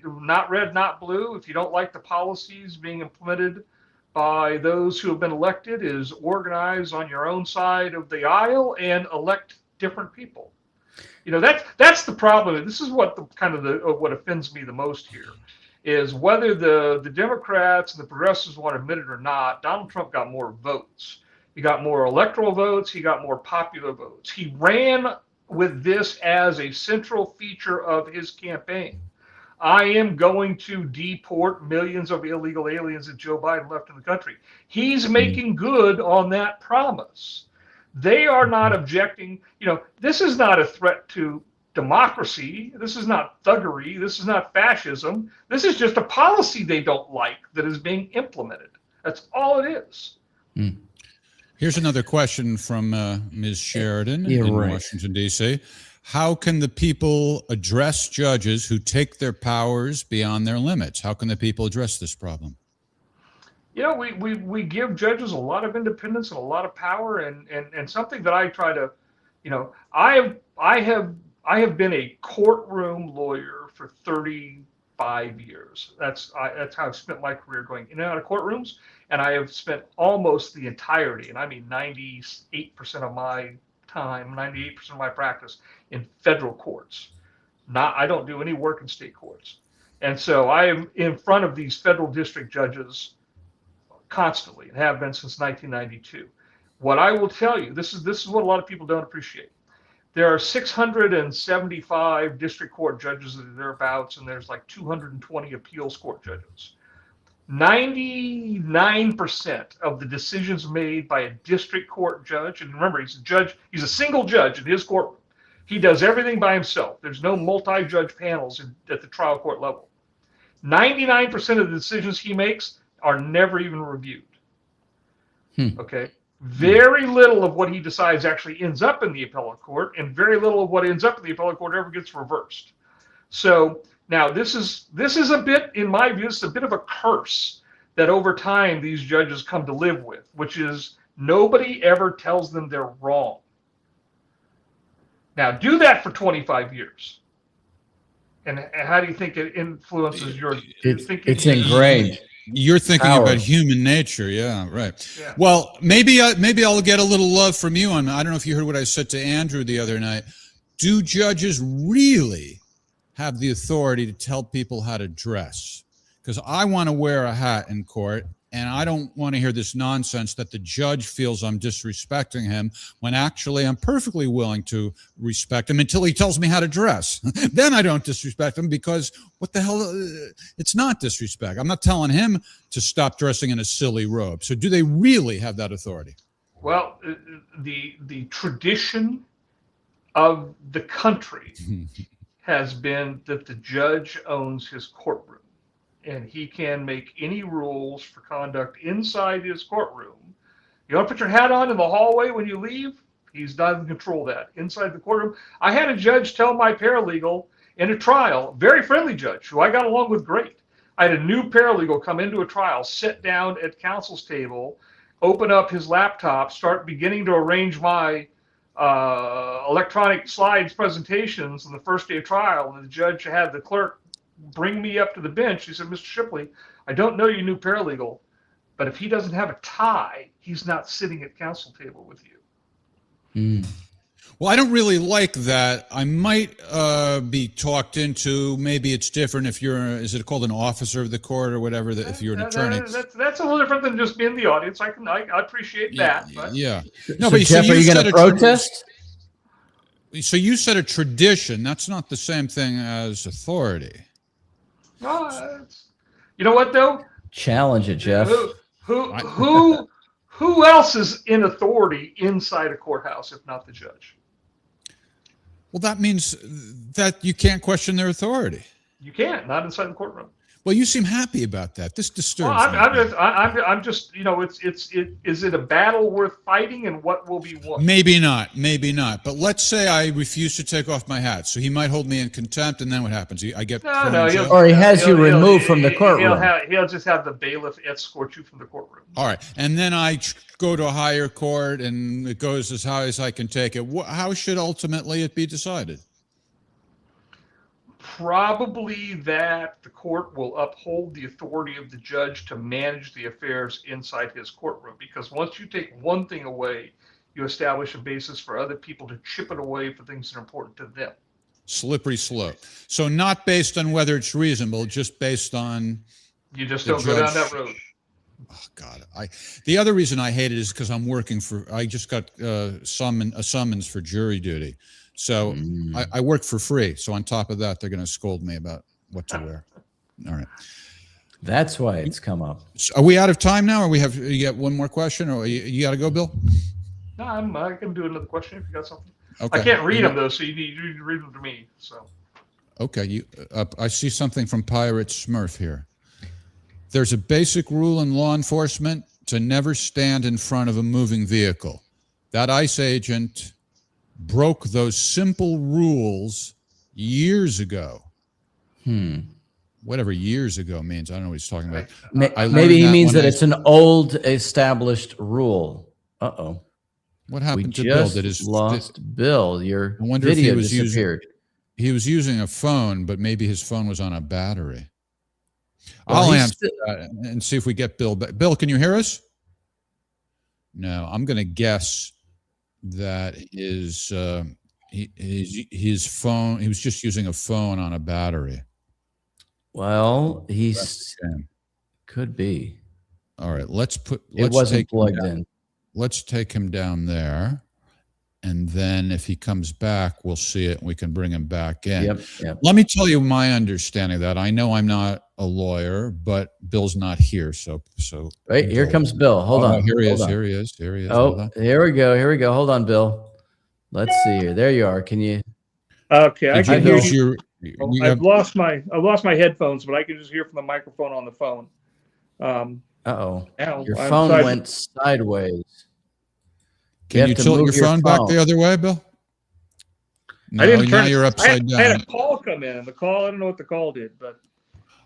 not red, not blue. If you don't like the policies being implemented by those who have been elected, is organize on your own side of the aisle and elect different people. That's the problem. This is what what offends me the most here is whether the Democrats and the progressives want to admit it or not. Donald Trump got more votes. He got more electoral votes. He got more popular votes. He ran with this as a central feature of his campaign. I am going to deport millions of illegal aliens that Joe Biden left in the country. He's making good on that promise. They are not objecting. This is not a threat to democracy. This is not thuggery. This is not fascism. This is just a policy they don't like that is being implemented. That's all it is. Mm. Here's another question from Ms. Sheridan in Washington, D.C. How can the people address judges who take their powers beyond their limits? How can the people address this problem? We give judges a lot of independence and a lot of power, and something that I try to, I have been a courtroom lawyer for 35 years. That's how I've spent my career going in and out of courtrooms. And I have spent almost the entirety, and I mean 98% of my time, 98% of my practice in federal courts. I don't do any work in state courts. And so I am in front of these federal district judges constantly and have been since 1992. What I will tell you, this is what a lot of people don't appreciate. There are 675 district court judges that are thereabouts, and there's like 220 appeals court judges. 99% of the decisions made by a district court judge, and remember, he's a single judge in his courtroom. He does everything by himself. There's no multi-judge panels at the trial court level. 99% of the decisions he makes are never even reviewed. Okay? Very little of what he decides actually ends up in the appellate court, and very little of what ends up in the appellate court ever gets reversed. So now this is a bit, in my view, it's a bit of a curse that over time these judges come to live with, which is nobody ever tells them they're wrong. Now do that for 25 years. And how do you think it influences your thinking? It's ingrained. You're thinking about human nature. Yeah, right. Yeah. Well, maybe I'll get a little love from you on, I don't know if you heard what I said to Andrew the other night. Do judges really have the authority to tell people how to dress? Because I want to wear a hat in court, and I don't want to hear this nonsense that the judge feels I'm disrespecting him when actually I'm perfectly willing to respect him until he tells me how to dress. Then I don't disrespect him, because what the hell? It's not disrespect. I'm not telling him to stop dressing in a silly robe. So do they really have that authority? Well, the tradition of the country has been that the judge owns his courtroom, and he can make any rules for conduct inside his courtroom. You want to put your hat on in the hallway when you leave? He's not in control of that. Inside the courtroom, I had a judge tell my paralegal in a trial, very friendly judge, who I got along with great. I had a new paralegal come into a trial, sit down at counsel's table, open up his laptop, start beginning to arrange my electronic slides presentations on the first day of trial. And the judge had the clerk bring me up to the bench. He said, Mr. Shipley, I don't know your new paralegal, but if he doesn't have a tie, he's not sitting at counsel table with you. Well, I don't really like that. I might be talked into. Maybe it's different if you're, is it called an officer of the court or whatever, if you're an attorney? That's a little different than just being the audience. I appreciate that. But. Yeah. No, but Jeff, are you going to protest? So you said a tradition. That's not the same thing as authority. You know what, though? Challenge it, Jeff. Who else is in authority inside a courthouse if not the judge? Well, that means that you can't question their authority. You can't, not inside the courtroom. Well, you seem happy about that. This disturbs me. I'm just, is it a battle worth fighting, and what will be won? Maybe not. But let's say I refuse to take off my hat, so he might hold me in contempt, and then what happens? I get or he has you removed from the courtroom. He'll just have the bailiff escort you from the courtroom. All right, and then I go to a higher court, and it goes as high as I can take it. How should ultimately it be decided? Probably that the court will uphold the authority of the judge to manage the affairs inside his courtroom, because once you take one thing away, you establish a basis for other people to chip it away for things that are important to them. Slippery slope. So not based on whether it's reasonable, just based on you just don't go down that road. Oh God! The other reason I hate it is because I'm working for. I just got a summons for jury duty. So I work for free. So on top of that, they're going to scold me about what to wear. All right. That's why it's come up. So are we out of time now, or you got one more question, or you got to go, Bill? No, I can do another question if you got something. Okay. I can't read them though, so you need to read them to me. So. Okay. I see something from Pirate Smurf here. There's a basic rule in law enforcement to never stand in front of a moving vehicle. That ICE agent broke those simple rules years ago. Whatever years ago means. I don't know what he's talking about. Maybe he means that it's an old established rule. Uh-oh. What happened to Bill? Did his Bill? Your video disappeared. He was using a phone, but maybe his phone was on a battery. I'll answer that and see if we get Bill back. Bill, can you hear us? No, I'm going to guess that his phone, he was just using a phone on a battery. Well, could be. All right, it wasn't plugged in. Let's take him down there, and then if he comes back, we'll see it and we can bring him back in. Yep. Let me tell you my understanding of that. I know I'm not a lawyer, but Bill's not here, so. Right, here comes Bill. Hold on. Here he is. Oh, here we go. Hold on, Bill. Let's see here. There you are. Can you? Okay, I can hear you. I've lost my headphones, but I can just hear from the microphone on the phone. Your phone went sideways. Can you tilt your phone back the other way, Bill? No, I didn't turn. Now you're upside down. I had a call come in, and the call. I don't know what the call did, but.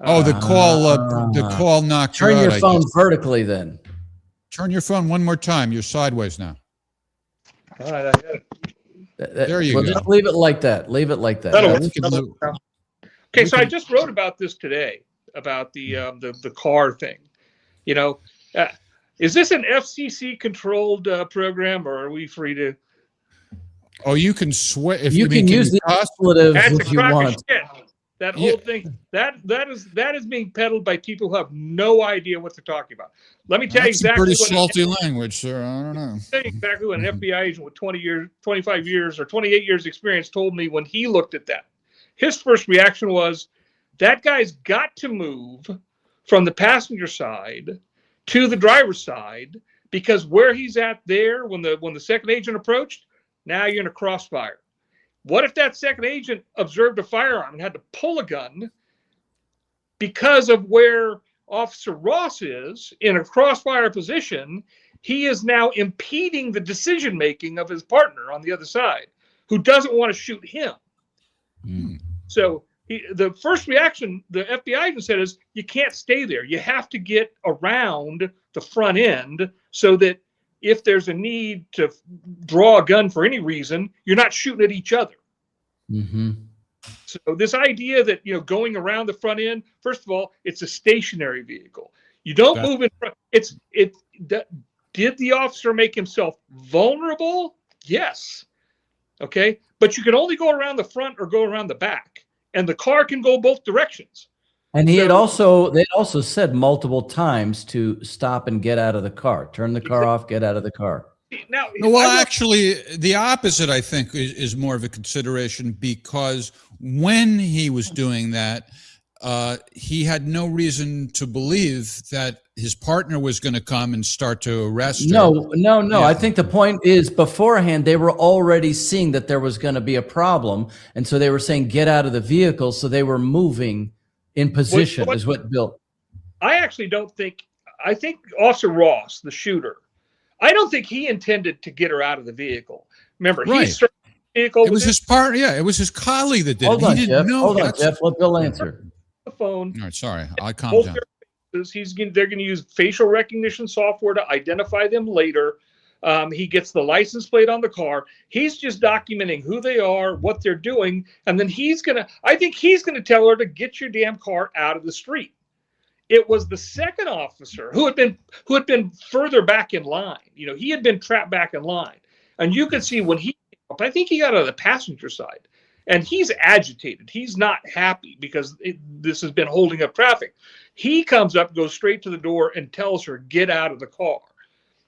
The call knocked you out. Turn your phone vertically, then. Turn your phone one more time. You're sideways now. All right, I got it. There you go. Just leave it like that. Okay, so I just wrote about this today, about the car thing. Is this an FCC controlled program, or are we free to? Oh, you can swear if you can use the expletive if you want. That whole thing that is being peddled by people who have no idea what they're talking about. Let me tell you exactly. Pretty salty language, sir. I don't know. Exactly what an FBI agent with 20 years, 25 years, or 28 years experience told me when he looked at that. His first reaction was, that guy's got to move from the passenger side to the driver's side, because where he's at there when the second agent approached, now you're in a crossfire. What if that second agent observed a firearm and had to pull a gun because of where Officer Ross is in a crossfire position? He is now impeding the decision making of his partner on the other side, who doesn't want to shoot him. So the first reaction the FBI even said is, you can't stay there. You have to get around the front end so that if there's a need to draw a gun for any reason, you're not shooting at each other. So this idea that, going around the front end, first of all, it's a stationary vehicle. You don't move in front. Did the officer make himself vulnerable? Yes. Okay. But you can only go around the front or go around the back, and the car can go both directions. And they also said multiple times to stop and get out of the car, turn the car off, get out of the car. Now, actually, the opposite, I think, is more of a consideration, because when he was doing that, he had no reason to believe that his partner was going to come and start to arrest her. No. Yeah. I think the point is, beforehand, they were already seeing that there was going to be a problem. And so they were saying, get out of the vehicle. So they were moving in position, is what Bill. I actually don't think, I think Officer Ross, the shooter, I don't think he intended to get her out of the vehicle. Remember, he started the vehicle. It was his partner. Yeah, it was his colleague that did it. He didn't know. Hold on, Jeff. Let Bill answer. The phone. All right, sorry. I'll calm down. They're going to use facial recognition software to identify them later. He gets the license plate on the car. He's just documenting who they are, what they're doing, and then I think he's going to tell her to get your damn car out of the street. It was the second officer who had been further back in line. He had been trapped back in line, and you could see when he came up, I think he got on the passenger side, and he's agitated. He's not happy because this has been holding up traffic. He comes up, goes straight to the door, and tells her, get out of the car.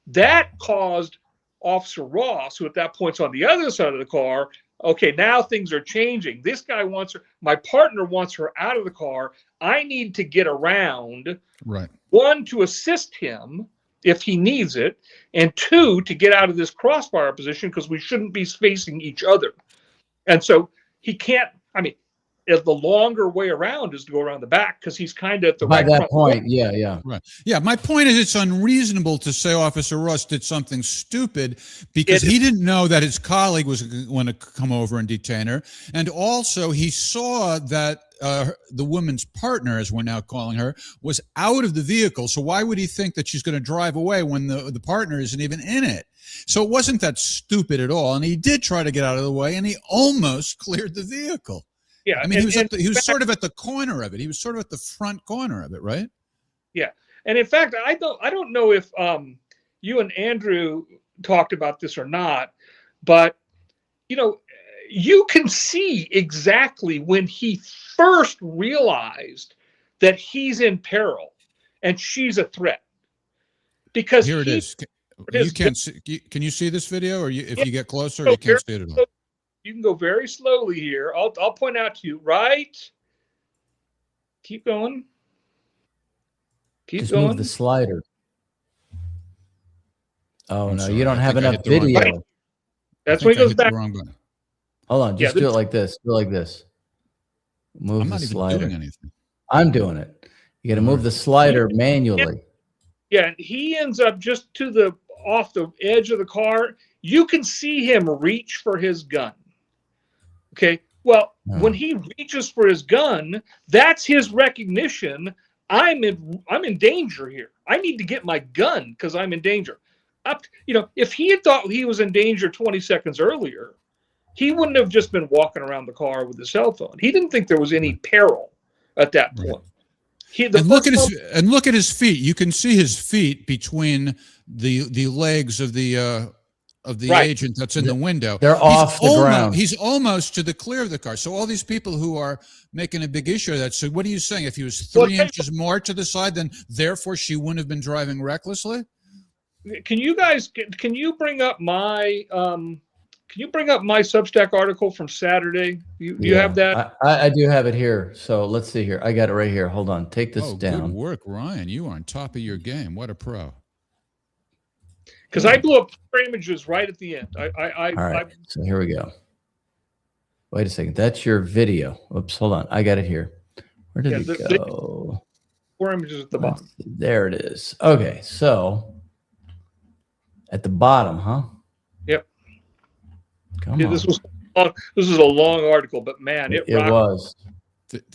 That caused Officer Ross, who at that point's on the other side of the car, okay, now things are changing. This guy wants her, my partner wants her out of the car. I need to get around. Right. One, to assist him if he needs it, and two, to get out of this crossfire position because we shouldn't be facing each other. And so he can't, the longer way around is to go around the back because he's kind of at the by right that front point. wall. Yeah. Right. Yeah. My point is, it's unreasonable to say Officer Ross did something stupid because he didn't know that his colleague was going to come over and detain her. And also he saw that the woman's partner, as we're now calling her, was out of the vehicle. So why would he think that she's going to drive away when the partner isn't even in it? So it wasn't that stupid at all. And he did try to get out of the way, and he almost cleared the vehicle. Yeah, he was sort of at the corner of it. He was sort of at the front corner of it, right? Yeah, and in fact, I don't know if you and Andrew talked about this or not, but you can see exactly when he first realized that he's in peril and she's a threat. Because here it is. You can't see. Can you see this video, or if you get closer, you can't see it at all? You can go very slowly here. I'll point out to you, right? Keep going. Just move the slider. Oh, no, you don't have enough video. Right. That's when he goes back. Hold on, just do it like this. Do it like this. Move the slider. Doing anything. I'm doing it. You got to move the slider manually. Yeah, and he ends up just off the edge of the car. You can see him reach for his gun. Okay, well, when he reaches for his gun, that's his recognition. I'm in danger here. I need to get my gun because I'm in danger. If he had thought he was in danger 20 seconds earlier, he wouldn't have just been walking around the car with his cell phone. He didn't think there was any peril at that point. Look at his feet. You can see his feet between the legs of the agent that's in the window. They're off the ground. He's almost to the clear of the car. So all these people who are making a big issue of that. So what are you saying? If he was 3 inches more to the side, then therefore she wouldn't have been driving recklessly? Can you bring up my Substack article from Saturday? You have that? I do have it here. So let's see here. I got it right here. Hold on. Take this down. Good work, Ryan. You are on top of your game. What a pro. Because I blew up 4 images right at the end. All right. So here we go. Wait a second. That's your video. Oops, hold on. I got it here. Where did it go? 4 images at the bottom. There it is. Okay, so at the bottom, huh? Yep. Come Yeah, on. this was a long article, but man, it rocked. was.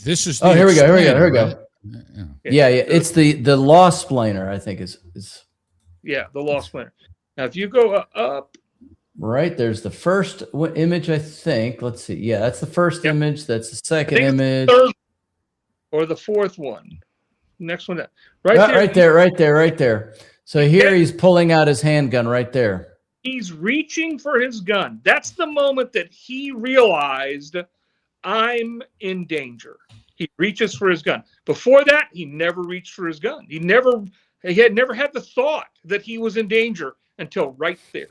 This is. Oh, the here we go. explainer, right? Yeah. It's the law splainer, I think is Yeah, the law splainer. Now, if you go up, right. There's the first image, I think. Let's see. Yeah, that's the first image. That's the second image. third or the fourth one, next one, Right there. So here he's pulling out his handgun right there. He's reaching for his gun. That's the moment that he realized, I'm in danger. He reaches for his gun. Before that, he never reached for his gun. He had never had the thought that he was in danger until right there.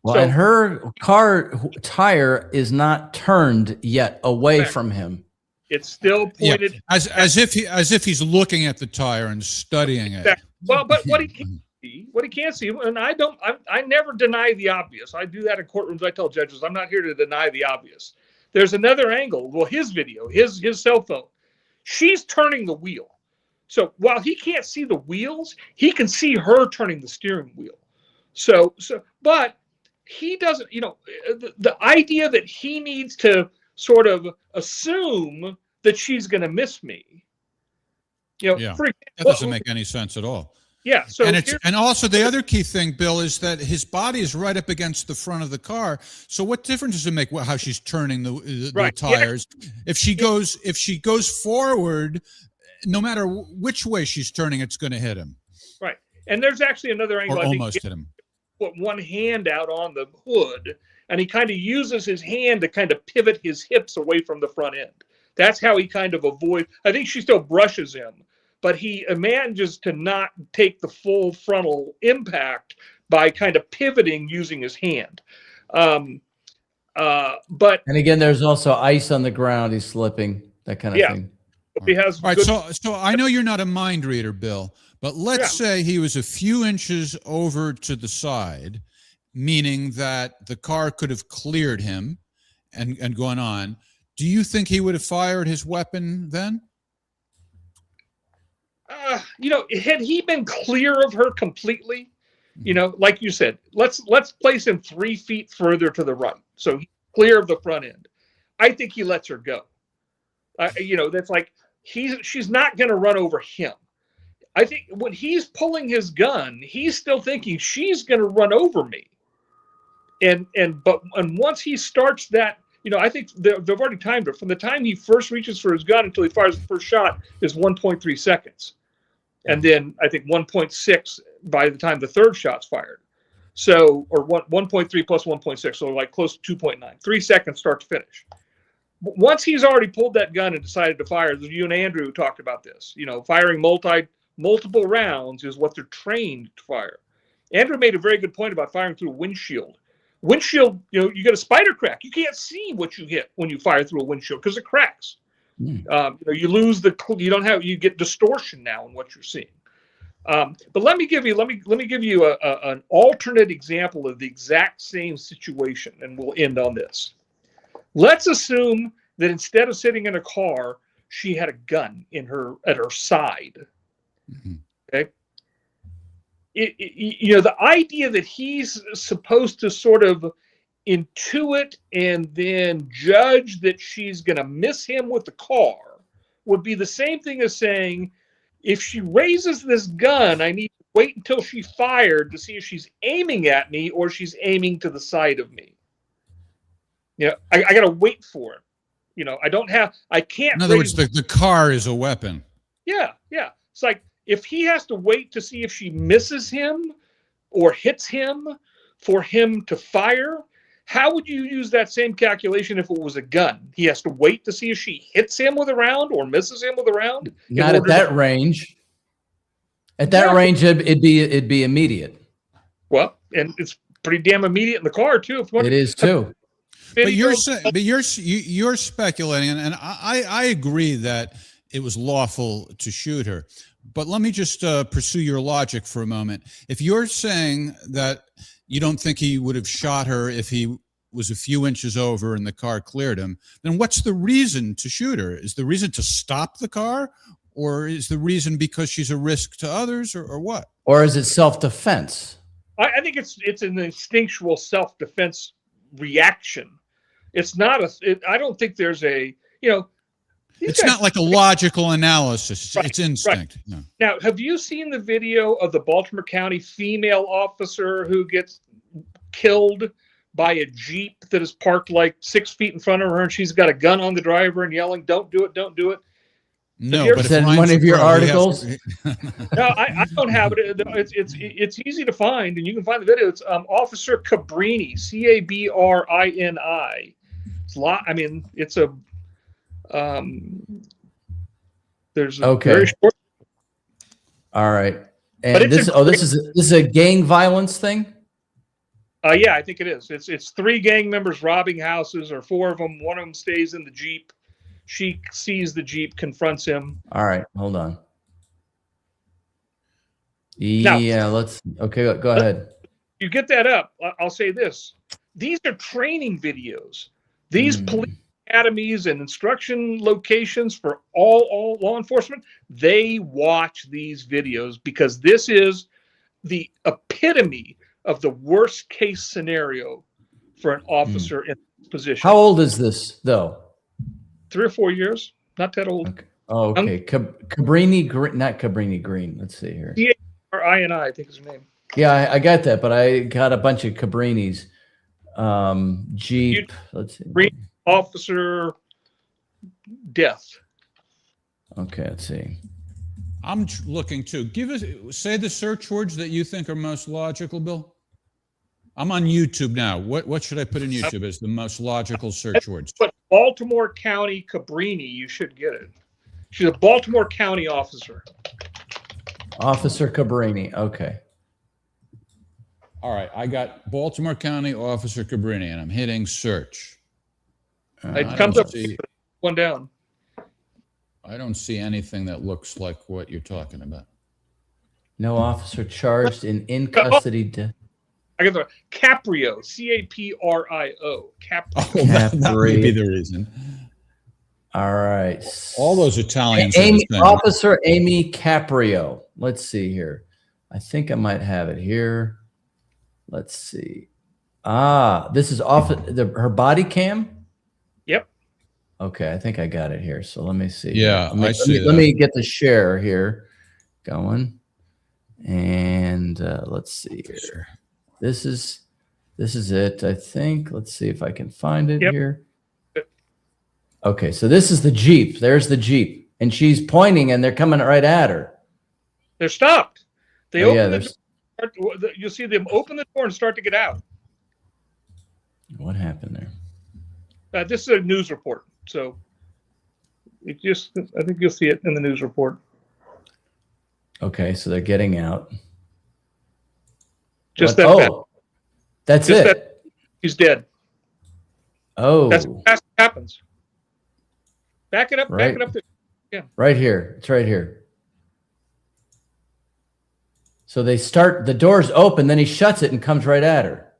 Well, and her car tire is not turned yet away from him. It's still pointed as if he's looking at the tire and studying it. Well, but what he can't see, and I never deny the obvious. I do that in courtrooms. I tell judges, I'm not here to deny the obvious. There's another angle. Well, his video, his cell phone, she's turning the wheel. So while he can't see the wheels, he can see her turning the steering wheel. But he doesn't, the idea that he needs to sort of assume that she's going to miss me. That doesn't make any sense at all. Yeah. So and also the other key thing, Bill, is that his body is right up against the front of the car. So what difference does it make how she's turning the tires? Yeah. If she goes forward, no matter which way she's turning, it's going to hit him. Right. And there's actually another angle. Or almost hit him. Put one hand out on the hood, and he kind of uses his hand to kind of pivot his hips away from the front end. That's how he kind of avoids. I think she still brushes him, but he manages to not take the full frontal impact by kind of pivoting using his hand. And again, there's also ice on the ground. He's slipping, that kind of thing. He has all right. So I know you're not a mind reader, Bill, but let's say he was a few inches over to the side, meaning that the car could have cleared him and gone on. Do you think he would have fired his weapon then? Had he been clear of her completely, like you said, let's place him 3 feet further to the right, so he's clear of the front end. I think he lets her go. That's like she's not going to run over him. I think when he's pulling his gun, he's still thinking she's going to run over me. And once he starts that, I think they've already timed it. From the time he first reaches for his gun until he fires the first shot is 1.3 seconds. And then I think 1.6 by the time the third shot's fired. So, or 1.3 plus 1.6, so like close to 2.9. 3 seconds start to finish. Once he's already pulled that gun and decided to fire, you and Andrew talked about this. Firing multiple rounds is what they're trained to fire. Andrew made a very good point about firing through a windshield. Windshield, you get a spider crack. You can't see what you hit when you fire through a windshield because it cracks. You lose you get distortion now in what you're seeing. But let me give you an alternate example of the exact same situation, and we'll end on this. Let's assume that instead of sitting in a car, she had a gun at her side. Mm-hmm. Okay. The idea that he's supposed to sort of intuit and then judge that she's going to miss him with the car would be the same thing as saying, if she raises this gun, I need to wait until she fired to see if she's aiming at me or she's aiming to the side of me. I got to wait for it. I can't. In other words, the car is a weapon. Yeah. It's like, if he has to wait to see if she misses him or hits him for him to fire, how would you use that same calculation if it was a gun? He has to wait to see if she hits him with a round or misses him with a round? Not at that range. At that range, it'd be immediate. Well, and it's pretty damn immediate in the car too. It is too. But you're speculating, and I agree that it was lawful to shoot her. But let me just pursue your logic for a moment. If you're saying that you don't think he would have shot her if he was a few inches over and the car cleared him, then what's the reason to shoot her? Is the reason to stop the car, or is the reason because she's a risk to others, or what? Or is it self-defense? I think it's an instinctual self-defense reaction. It's not I don't think there's a, it's not like a logical analysis. It's instinct. Right. Yeah. Now, have you seen the video of the Baltimore County female officer who gets killed by a Jeep that is parked like 6 feet in front of her, and she's got a gun on the driver and yelling, "Don't do it, don't do it"? No, but is that in one of your articles? No, I don't have it. It's easy to find, and you can find the video. It's Officer Cabrini, Cabrini. It's a lot. I mean, it's a there's a okay. very short. All right, and this is a gang violence thing. Yeah, I think it is. It's 3 gang members robbing houses, or 4 of them. One of them stays in the Jeep. She sees the Jeep, confronts him. All right, hold on. Yeah, okay, go ahead. You get that up. I'll say this. These are training videos. These police academies and instruction locations for all law enforcement, they watch these videos because this is the epitome of the worst case scenario for an officer in this position. How old is this, though? 3 or 4 years. Not that old. Okay. Oh, okay. Cabrini Green, not Cabrini Green. Let's see here. Cabrini, I think is her name. Yeah, I got that, but I got a bunch of Cabrinis. Jeep. Let's see. Green officer death. Okay, let's see. I'm looking too. Say the search words that you think are most logical, Bill. I'm on YouTube now. What should I put in YouTube as the most logical search words? But Baltimore County Cabrini, you should get it. She's a Baltimore County officer. Officer Cabrini. Okay. All right, I got Baltimore County Officer Cabrini, and I'm hitting search. It comes up one down. I don't see anything that looks like what you're talking about. No officer charged in custody death. I got the Caprio, Caprio. Caprio. That may be the reason. All right. All those Italians. Officer Amy Caprio. Let's see here. I think I might have it here. Let's see. This is her body cam. Yep. Okay, I think I got it here. So let me see. Yeah, let me get the share here going, and let's see here. This is it, I think. Let's see if I can find it here. Okay, so this is the Jeep. There's the Jeep, and she's pointing, and they're coming right at her. They're stopped. They open the door. You see them open the door and start to get out. What happened there? This is a news report, so I think you'll see it in the news report. Okay, so they're getting out. Just that's it. He's dead. Oh, that's what happens. Back it up. Back it up. Yeah. Right here. It's right here. So the door's open, then he shuts it and comes right at her.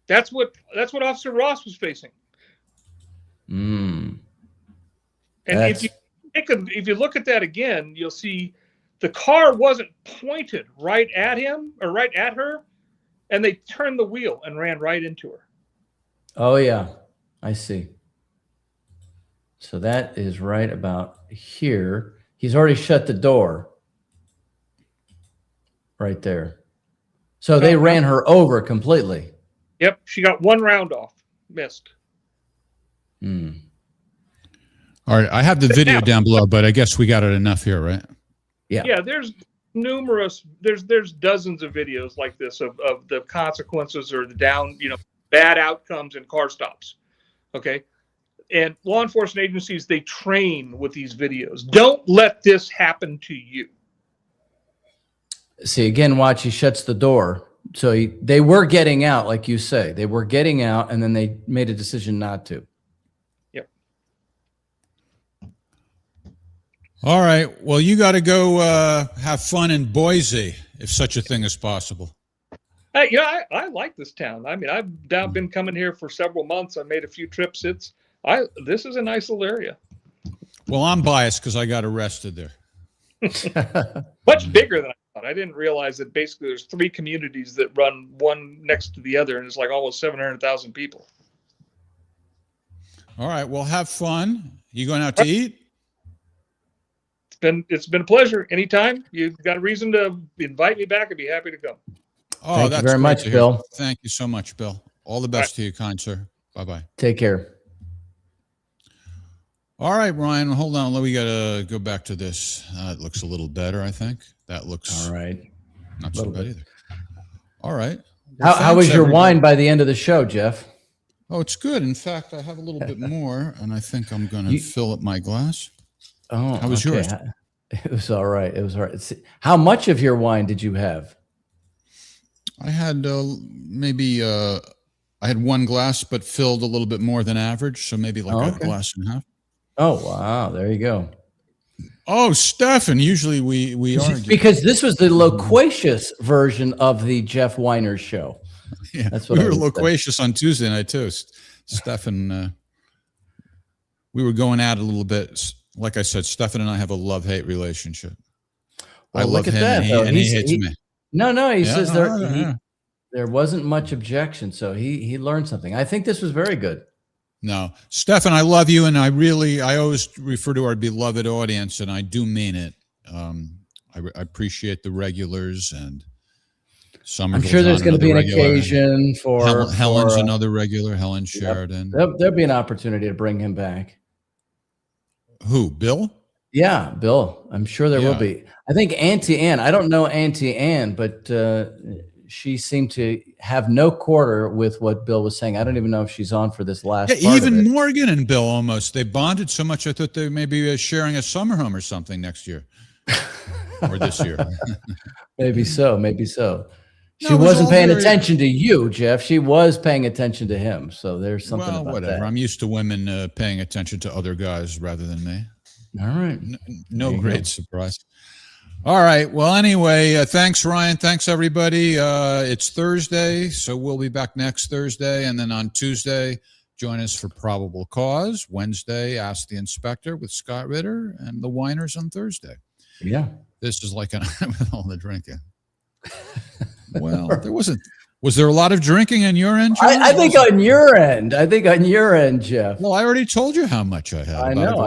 That's what Officer Ross was facing. And if you look at that again, you'll see the car wasn't pointed right at him or right at her, and they turned the wheel and ran right into her. Oh yeah, I see. So that is right about here. He's already shut the door. Right there. So they ran her over completely. Yep, she got 1 round off. Missed. All right, I have the video down below, but I guess we got it enough here, right? Yeah, there's dozens of videos like this of the consequences or the bad outcomes in car stops. Okay? And law enforcement agencies, they train with these videos. Don't let this happen to you. See, again, watch, he shuts the door. So they were getting out, like you say. They were getting out, and then they made a decision not to. Yep. All right. Well, you got to go have fun in Boise, if such a thing is possible. I like this town. I mean, I've now been coming here for several months. I made a few trips. This is a nice little area. Well, I'm biased because I got arrested there. Much bigger than I thought. I didn't realize that basically there's 3 communities that run one next to the other, and it's like almost 700,000 people. All right. Well, have fun. You going out to eat? It's been a pleasure. Anytime you've got a reason to invite me back, I'd be happy to come. Oh, Thank you very much, Bill. Thank you so much, Bill. All the best to you, kind sir. Bye-bye. Take care. All right, Ryan, hold on. We got to go back to this. It looks a little better, I think. That looks all right. Not so bad either. All right. Well, how was your wine by the end of the show, Jeff? Oh, it's good. In fact, I have a little bit more, and I think I'm going to fill up my glass. Oh, how was yours? It was all right. It was all right. How much of your wine did you have? I had maybe I had 1 glass, but filled a little bit more than average, so maybe like a glass and a half. Oh wow! There you go. Oh, Stefan. Usually we argue because this was the loquacious version of the Jeff Weiner show. Yeah, that's what we were loquacious on Tuesday night too. Stefan, we were going at it a little bit. Like I said, Stefan and I have a love-hate relationship. Well, I love him, and he hates me. No. He says there wasn't much objection, so he learned something. I think this was very good. No, Stefan, I love you, and I always refer to our beloved audience, and I do mean it. I appreciate the regulars, and I'm sure there's going to be an occasion for Helen's another regular, Helen Sheridan. There'll be an opportunity to bring him back. Who, Bill? Yeah, Bill. I'm sure there will be. I think Auntie Anne. I don't know Auntie Anne, but she seemed to have no quarter with what Bill was saying. I don't even know if she's on for this last. Yeah, even Morgan and Bill almost. They bonded so much. I thought they may be sharing a summer home or something next year, or this year. Maybe so. Maybe so. She wasn't paying attention to you, Jeff. She was paying attention to him. So there's something about whatever. that. I'm used to women paying attention to other guys rather than me. All right. No great surprise. All right. Well, anyway, thanks, Ryan. Thanks, everybody. It's Thursday, so we'll be back next Thursday. And then on Tuesday, join us for Probable Cause. Wednesday, Ask the Inspector with Scott Ritter, and the Winers on Thursday. Yeah. This is like with all the drinking. Well, was there a lot of drinking on your end, John? I think on your end, Jeff. Well, I already told you how much I had. I know.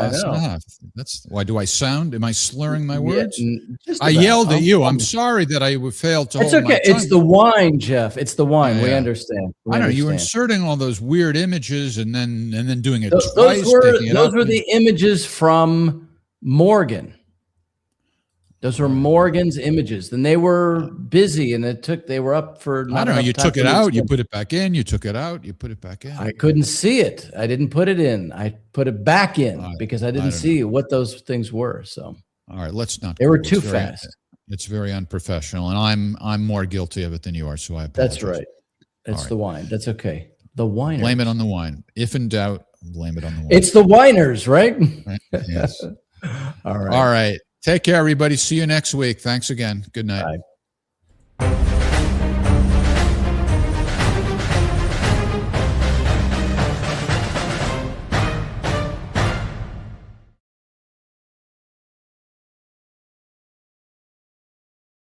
That's why. Am I slurring my words? Yeah, I yelled at you. I'm sorry that I failed to It's hold my okay. tongue. It's the wine, Jeff. It's the wine. We understand. I know you were inserting all those weird images and then doing it twice. Those were the images from Morgan. Those were Morgan's images. Then they were busy, and they were up for. I don't know. You took it out. You put it back in. You took it out. You put it back in. I couldn't see it. I didn't put it in. I put it back in because I didn't see what those things were. So. All right. Let's not. They were too fast. It's very unprofessional, and I'm more guilty of it than you are. So I apologize. That's right. It's the wine. That's okay. The wine. Blame it on the wine. If in doubt, blame it on the wine. It's the Winers, right? Yes. All right. All right. Take care, everybody. See you next week. Thanks again. Good night. Bye.